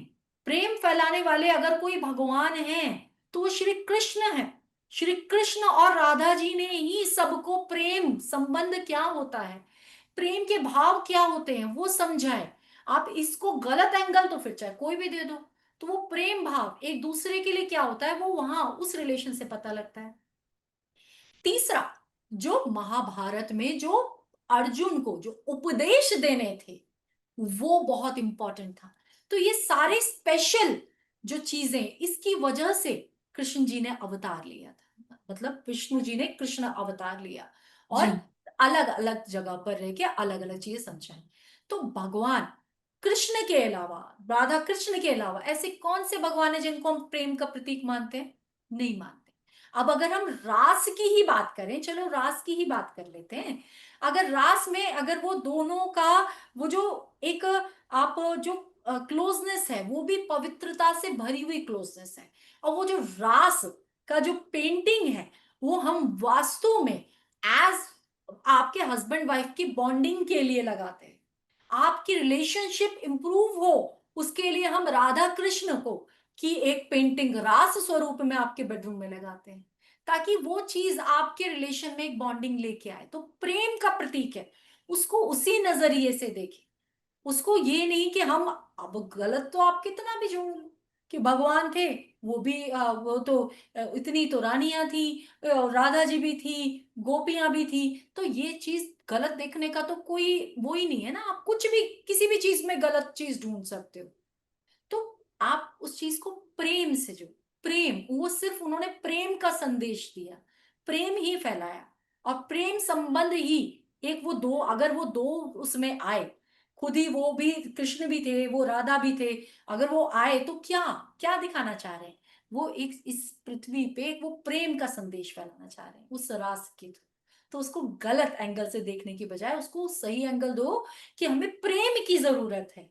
प्रेम फैलाने वाले अगर कोई भगवान है तो वो श्री कृष्ण है। श्री कृष्ण और राधा जी ने ही सबको प्रेम संबंध क्या होता है, प्रेम के भाव क्या होते हैं वो समझाए। आप इसको गलत एंगल तो फिर चाहे कोई भी दे दो, तो वो प्रेम भाव एक दूसरे के लिए क्या होता है वो वहां उस रिलेशन से पता लगता है। तीसरा, जो महाभारत में जो अर्जुन को जो उपदेश देने थे वो बहुत इंपॉर्टेंट था। तो ये सारे स्पेशल जो चीजें, इसकी वजह से कृष्ण जी ने अवतार लिया था, मतलब विष्णु जी ने कृष्ण अवतार लिया और जी अलग अलग जगह पर रह के अलग अलग चीजें समझाई। तो भगवान कृष्ण के अलावा, राधा कृष्ण के अलावा ऐसे कौन से भगवान है जिनको हम प्रेम का प्रतीक मानते हैं? नहीं मानते। अब अगर हम रास की ही बात करें, चलो रास की ही बात कर लेते हैं। अगर रास में अगर वो दोनों का वो जो एक आप जो क्लोजनेस है वो भी पवित्रता से भरी हुई क्लोजनेस है, और वो जो रास का जो पेंटिंग है वो हम वास्तव में एज आपके हस्बैंड वाइफ की बॉन्डिंग के लिए लगाते हैं, आपकी रिलेशनशिप इंप्रूव हो उसके लिए हम राधा कृष्ण को की एक पेंटिंग रास स्वरूप में आपके बेडरूम में लगाते हैं, ताकि वो चीज आपके रिलेशन में एक बॉन्डिंग लेके आए। तो प्रेम का प्रतीक है, उसको उसी नजरिए से देखें। उसको ये नहीं कि हम, अब गलत तो आप कितना भी जोड़ लो कि भगवान थे, वो भी वो तो इतनी तो रानियां थी, राधा जी भी थी, गोपियां भी थी। तो ये चीज गलत देखने का तो कोई वो ही नहीं है ना, आप कुछ भी किसी भी चीज में गलत चीज ढूंढ सकते हो। तो आप उस चीज को प्रेम से जो, प्रेम वो सिर्फ उन्होंने प्रेम का संदेश दिया, प्रेम ही फैलाया, और प्रेम संबंध ही एक वो दो, अगर वो दो उसमें आए, खुद ही वो भी कृष्ण भी थे वो राधा भी थे, अगर वो आए तो क्या क्या दिखाना चाह रहे हैं? वो एक इस पृथ्वी पे एक वो प्रेम का संदेश फैलाना चाह रहे हैं उस रास के थ्रू। तो उसको गलत एंगल से देखने की बजाय उसको सही एंगल दो कि हमें प्रेम की जरूरत है।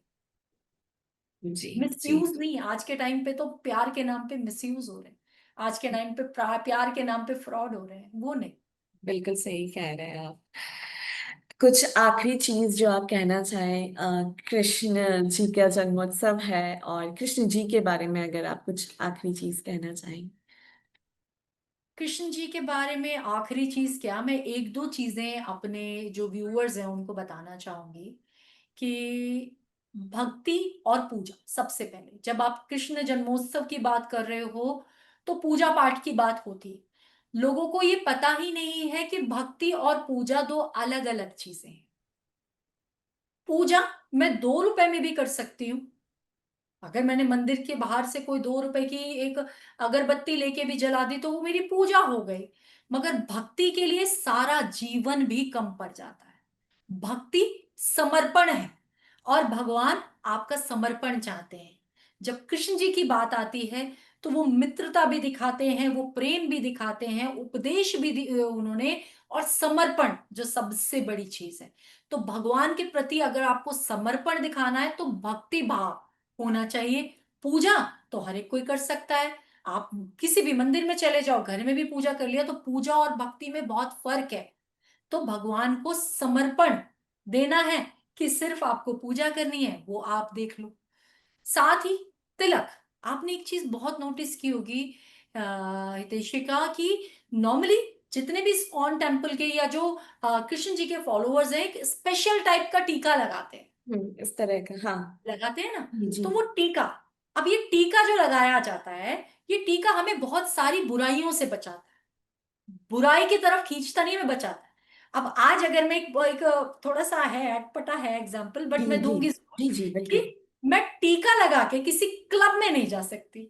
जी जी। मिसयूज नहीं, आज के टाइम पे तो प्यार के नाम पे मिसयूज हो रहे हैं, आज के टाइम पे प्यार के नाम पे फ्रॉड हो रहे हैं, वो नहीं। बिल्कुल सही कह रहे हैं आप। कुछ आखिरी चीज जो आप कहना चाहें, कृष्ण जी का जन्मोत्सव है और कृष्ण जी के बारे में अगर आप कुछ आखिरी चीज कहना चाहें। कृष्ण जी के बारे में आखिरी चीज क्या, मैं एक दो चीजें अपने जो व्यूअर्स हैं उनको बताना चाहूंगी कि भक्ति और पूजा, सबसे पहले जब आप कृष्ण जन्मोत्सव की बात कर रहे हो तो पूजा पाठ की बात होती है। लोगों को ये पता ही नहीं है कि भक्ति और पूजा दो अलग अलग चीजें हैं। पूजा मैं 2 रुपए में भी कर सकती हूँ, अगर मैंने मंदिर के बाहर से कोई 2 रुपए की एक अगरबत्ती लेके भी जला दी तो वो मेरी पूजा हो गई। मगर भक्ति के लिए सारा जीवन भी कम पड़ जाता है। भक्ति समर्पण है, और भगवान आपका समर्पण चाहते हैं। जब कृष्ण जी की बात आती है तो वो मित्रता भी दिखाते हैं, वो प्रेम भी दिखाते हैं, उपदेश भी उन्होंने, और समर्पण जो सबसे बड़ी चीज है। तो भगवान के प्रति अगर आपको समर्पण दिखाना है तो भक्ति भाव होना चाहिए। पूजा तो हर एक कोई कर सकता है, आप किसी भी मंदिर में चले जाओ, घर में भी पूजा कर लिया, तो पूजा और भक्ति में बहुत फर्क है। तो भगवान को समर्पण देना है कि सिर्फ आपको पूजा करनी है वो आप देख लो। साथ ही तिलक, आपने एक चीज बहुत नोटिस की होगी हितेशिका, कि नॉर्मली जितने भी इस्कॉन टेम्पल के या जो कृष्ण जी के फॉलोअर्स हैं एक स्पेशल टाइप का टीका लगाते हैं, इस तरह का, हाँ। लगाते हैं ना। जी तो वो टीका, अब ये टीका जो लगाया जाता है, ये टीका हमें बहुत सारी बुराइयों से बचाता है, बुराई की तरफ खींचता नहीं, हमें बचाता है। अब आज अगर मैं एक थोड़ा सा है अटपटा है एग्जाम्पल, जी बट मैं जी दूंगी जी जी कि बिल्कुल। मैं टीका लगा के किसी क्लब में नहीं जा सकती।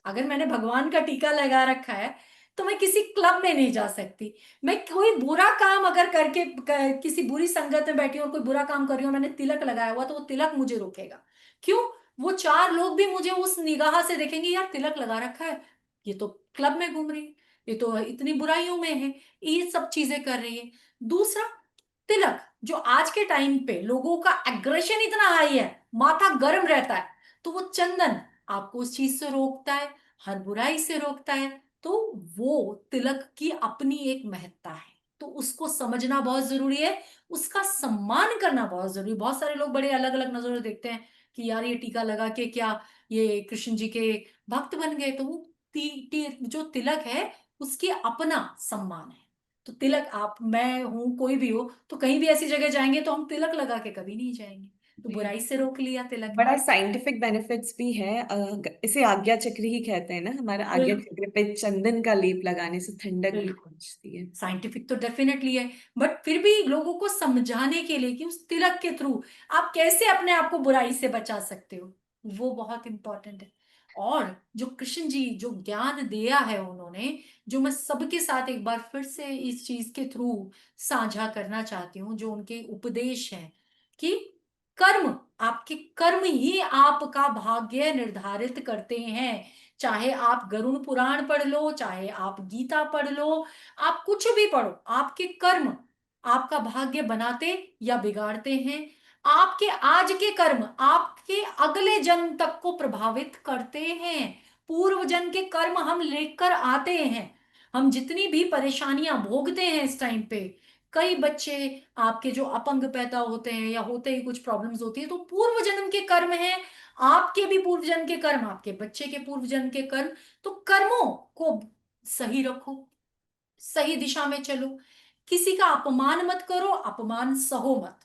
अगर मैंने भगवान का टीका लगा रखा है तो मैं किसी क्लब में नहीं जा सकती। मैं कोई बुरा काम अगर करके किसी बुरी संगत में बैठी हूँ और कोई बुरा काम कर रही हूँ, मैंने तिलक लगाया हुआ, तो वो तिलक मुझे रोकेगा। क्यों? वो 4 लोग भी मुझे उस निगाह से देखेंगे, यार तिलक लगा रखा है, ये तो क्लब में घूम रही है, ये तो इतनी बुराइयों में है, ये सब चीजें कर रही है। दूसरा, तिलक जो आज के टाइम पे लोगों का एग्रेशन इतना हाई है, माथा गर्म रहता है, तो वो चंदन आपको उस चीज से रोकता है, हर बुराई से रोकता है। तो वो तिलक की अपनी एक महत्ता है, तो उसको समझना बहुत जरूरी है, उसका सम्मान करना बहुत जरूरी है। बहुत सारे लोग बड़े अलग अलग नजरों से देखते हैं कि यार ये टीका लगा के क्या ये कृष्ण जी के भक्त बन गए, तो वो जो तिलक है उसकी अपना सम्मान है। तो तिलक, आप मैं हूं कोई भी हो, तो कहीं भी ऐसी जगह जाएंगे तो हम तिलक लगा के कभी नहीं जाएंगे। तो जी। बुराई से रोक लिया तिलक ने। बड़ा साइंटिफिक बेनिफिट्स भी है। इसे आज्ञा चक्र ही कहते हैं ना, हमारा आज्ञा बिल्कुल। चक्र पे चंदन का लेप लगाने से ठंडक भी बिल्कुल पहुंचती है। साइंटिफिक तो डेफिनेटली है, बट फिर भी लोगों को समझाने के लिए कि उस तिलक के थ्रू आप कैसे अपने आप को बुराई से बचा सकते हो, वो बहुत इंपॉर्टेंट है। और जो कृष्ण जी जो ज्ञान दिया है उन्होंने, जो मैं सबके साथ एक बार फिर से इस चीज के थ्रू साझा करना चाहती हूँ, जो उनके उपदेश हैं कि कर्म, आपके कर्म ही आपका भाग्य निर्धारित करते हैं। चाहे आप गरुड़ पुराण पढ़ लो, चाहे आप गीता पढ़ लो, आप कुछ भी पढ़ो, आपके कर्म आपका भाग्य बनाते या बिगाड़ते हैं। आपके आज के कर्म आपके अगले जन्म तक को प्रभावित करते हैं। पूर्व जन्म के कर्म हम लेकर आते हैं। हम जितनी भी परेशानियां भोगते हैं इस टाइम पे, कई बच्चे आपके जो अपंग पैदा होते हैं या होते ही कुछ प्रॉब्लम्स होती है, तो पूर्व जन्म के कर्म हैं। आपके भी पूर्व जन्म के कर्म, आपके बच्चे के पूर्व जन्म के कर्म। तो कर्मों को सही रखो, सही दिशा में चलो, किसी का अपमान मत करो, अपमान सहो मत।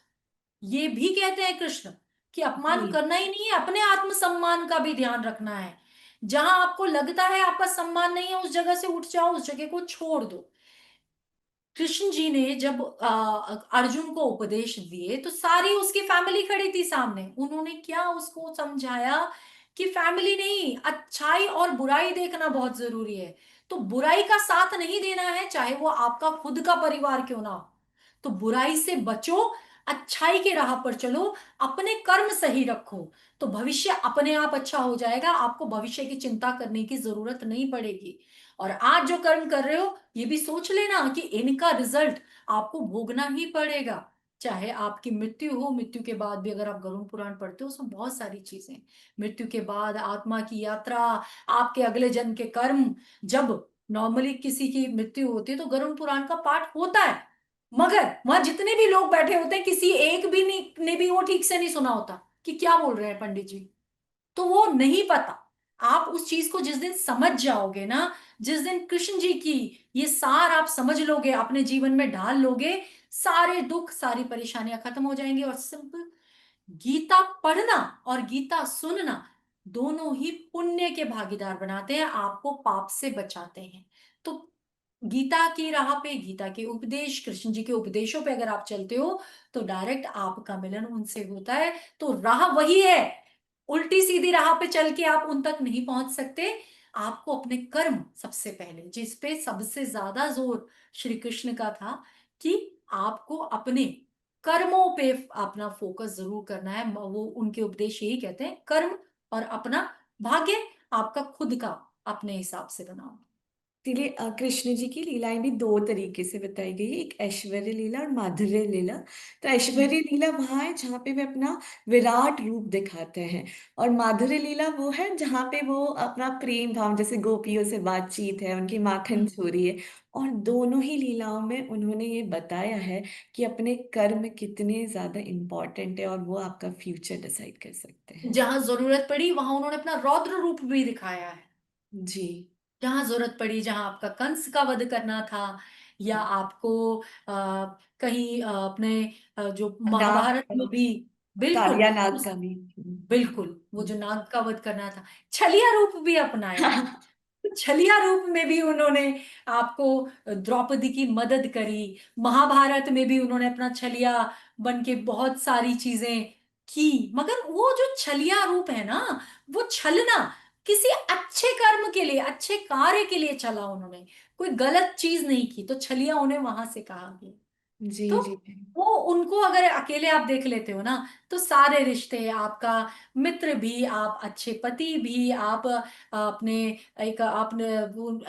ये भी कहते हैं कृष्ण कि अपमान जी। करना ही नहीं है, अपने आत्मसम्मान का भी ध्यान रखना है। जहां आपको लगता है आपका सम्मान नहीं है, उस जगह से उठ जाओ, उस जगह को छोड़ दो। कृष्ण जी ने जब अर्जुन को उपदेश दिए तो सारी उसकी फैमिली खड़ी थी सामने। उन्होंने क्या उसको समझाया कि फैमिली नहीं, अच्छाई और बुराई देखना बहुत जरूरी है। तो बुराई का साथ नहीं देना है, चाहे वो आपका खुद का परिवार क्यों ना हो। तो बुराई से बचो, अच्छाई के राह पर चलो, अपने कर्म सही रखो, तो भविष्य अपने आप अच्छा हो जाएगा। आपको भविष्य की चिंता करने की जरूरत नहीं पड़ेगी। और आज जो कर्म कर रहे हो, ये भी सोच लेना कि इनका रिजल्ट आपको भोगना ही पड़ेगा। चाहे आपकी मृत्यु हो, मृत्यु के बाद भी अगर आप गरुड़ पुराण पढ़ते हो, उसमें बहुत सारी चीजें, मृत्यु के बाद आत्मा की यात्रा, आपके अगले जन्म के कर्म। जब नॉर्मली किसी की मृत्यु होती है तो गरुड़ पुराण का पाठ होता है, मगर वहां जितने भी लोग बैठे होते हैं, किसी एक भी ने भी वो ठीक से नहीं सुना होता कि क्या बोल रहे हैं पंडित जी। तो वो नहीं पता। आप उस चीज को जिस दिन समझ जाओगे ना, जिस दिन कृष्ण जी की ये सार आप समझ लोगे, अपने जीवन में ढाल लोगे, सारे दुख सारी परेशानियां खत्म हो जाएंगी। और सिंपल, गीता पढ़ना और गीता सुनना दोनों ही पुण्य के भागीदार बनाते हैं, आपको पाप से बचाते हैं। तो गीता की राह पे, गीता के उपदेश, कृष्ण जी के उपदेशों पे अगर आप चलते हो, तो डायरेक्ट आपका मिलन उनसे होता है। तो राह वही है, उल्टी सीधी राह पे चल के आप उन तक नहीं पहुंच सकते। आपको अपने कर्म सबसे पहले, जिस पे सबसे ज्यादा जोर श्री कृष्ण का था, कि आपको अपने कर्मों पे अपना फोकस जरूर करना है। वो उनके उपदेश यही कहते हैं, कर्म और अपना भाग्य आपका खुद का अपने हिसाब से बनाओ। इसीलिए कृष्ण जी की लीलाएं भी दो तरीके से बताई गई है, एक ऐश्वर्य लीला और माधुर्य लीला। तो हम्म। ऐश्वर्य लीला वहां है जहाँ पे वे अपना विराट रूप दिखाते हैं, और माधुर्य लीला वो है जहाँ पे वो अपना प्रेम भाव, जैसे गोपियों से बातचीत है, उनकी माखन हम्म। चोरी है। और दोनों ही लीलाओं में उन्होंने ये बताया है कि अपने कर्म कितने ज्यादा इंपॉर्टेंट है, और वो आपका फ्यूचर डिसाइड कर सकते हैं। जहां जरूरत पड़ी वहां उन्होंने अपना रौद्र रूप भी दिखाया है। जी। जहां जरूरत पड़ी, जहां आपका कंस का वध करना था, या आपको कहीं अपने जो महाभारत नाग, में भी, बिल्कुल कालिया नाग उस, का भी। बिल्कुल वो जो नाग का वध करना था, छलिया रूप भी अपनाया। छलिया रूप में भी उन्होंने आपको द्रौपदी की मदद करी। महाभारत में भी उन्होंने अपना छलिया बन के बहुत सारी चीजें की। मगर वो जो छलिया रूप है ना, वो छलना किसी अच्छे कर्म के लिए, अच्छे कार्य के लिए चला उन्होंने, कोई गलत चीज नहीं की, तो छलिया उन्हें वहां से कहा गया। जी तो जी। वो उनको अगर अकेले आप देख लेते हो ना, तो सारे रिश्ते, आपका मित्र भी, आप अच्छे पति भी, आप अपने एक आपने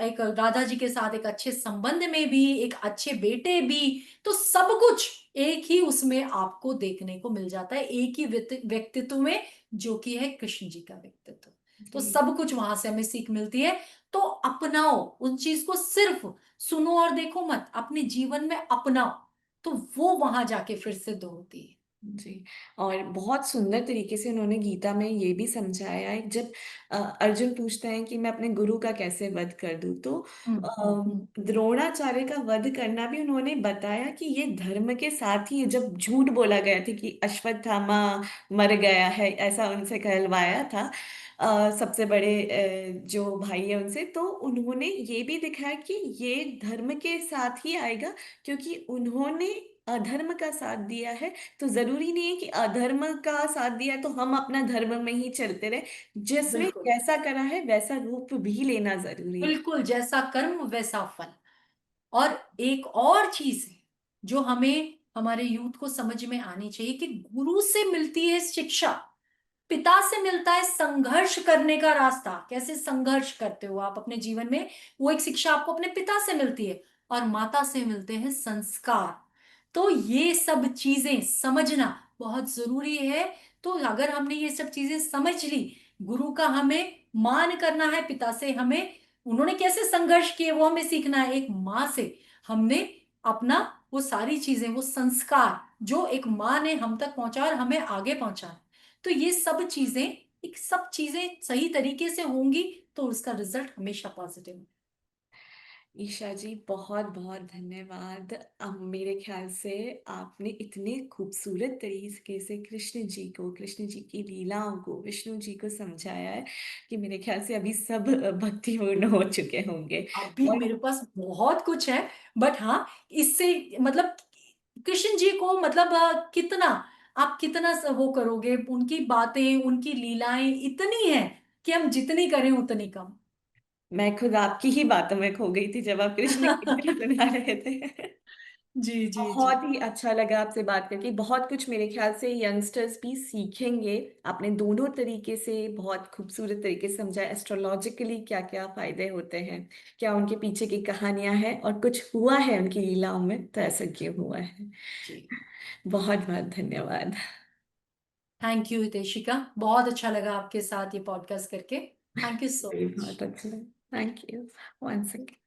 एक राधा जी के साथ एक अच्छे संबंध में भी, एक अच्छे बेटे भी, तो सब कुछ एक ही उसमें आपको देखने को मिल जाता है, एक ही व्यक्तित्व में, जो कि है कृष्ण जी का व्यक्तित्व। तो जी। सब कुछ वहां से हमें सीख मिलती है। तो अपनाओ उन चीज को, सिर्फ सुनो और देखो मत, अपने जीवन में अपनाओ, तो वो वहां जाके फिर सिद्ध होती है। जी। और बहुत सुंदर तरीके से उन्होंने गीता में ये भी समझाया है, जब अर्जुन पूछते हैं कि मैं अपने गुरु का कैसे वध कर दूं, तो हम्म। द्रोणाचार्य का वध करना भी उन्होंने बताया कि ये धर्म के साथ ही है। जब झूठ बोला गया था कि अश्वत्थामा मर गया है, ऐसा उनसे कहलवाया था सबसे बड़े जो भाई है उनसे, तो उन्होंने ये भी दिखाया कि ये धर्म के साथ ही आएगा, क्योंकि उन्होंने अधर्म का साथ दिया है। तो जरूरी नहीं है कि अधर्म का साथ दिया तो हम अपना धर्म में ही चलते रहे, जिसने बिल्कुल। जैसा करा है वैसा रूप भी लेना जरूरी है। बिल्कुल, जैसा कर्म वैसा फल। और एक और चीज है जो हमें हमारे यूथ को समझ में आनी चाहिए कि गुरु से मिलती है शिक्षा, पिता से मिलता है संघर्ष करने का रास्ता, कैसे संघर्ष करते हो आप अपने जीवन में, वो एक शिक्षा आपको अपने पिता से मिलती है। और माता से मिलते हैं संस्कार। तो ये सब चीजें समझना बहुत जरूरी है। तो अगर हमने ये सब चीजें समझ ली, गुरु का हमें मान करना है, पिता से हमें उन्होंने कैसे संघर्ष किए वो हमें सीखना है, एक माँ से हमने अपना वो सारी चीजें, वो संस्कार जो एक माँ ने हम तक पहुंचा और हमें आगे पहुंचा, तो ये सब चीजें, एक सब चीजें सही तरीके से होंगी तो उसका रिजल्ट हमेशा पॉजिटिव है। ईशा जी, बहुत बहुत धन्यवाद। अब मेरे ख्याल से आपने इतने खूबसूरत तरीके से कृष्ण जी को, कृष्ण जी की लीलाओं को, विष्णु जी को समझाया है कि मेरे ख्याल से अभी सब भक्तिपूर्ण हो चुके होंगे। अभी और मेरे पास बहुत कुछ है, बट हाँ, इससे मतलब कृष्ण जी को मतलब कितना आप कितना वो करोगे, उनकी बातें उनकी लीलाएं इतनी हैं कि हम जितनी करें उतनी कम। मैं खुद आपकी ही बातों में खो गई थी जब आप कृष्ण की सुना रहे थे। जी जी जी। बहुत ही अच्छा लगा आपसे बात करके। बहुत कुछ मेरे ख्याल से यंगस्टर्स भी सीखेंगे। आपने दोनों तरीके से बहुत खूबसूरत तरीके से समझा एस्ट्रोलॉजिकली क्या क्या फायदे होते हैं, क्या उनके पीछे की कहानियां हैं, और कुछ हुआ है उनकी लीलाओं में तो ऐसा क्यों हुआ है। जी। बहुत बहुत धन्यवाद। थैंक यू हितेशिका, बहुत अच्छा लगा आपके साथ ये पॉडकास्ट करके। थैंक यू सो मुझे भी मच। बहुत अच्छा लगा। Thank you. One second.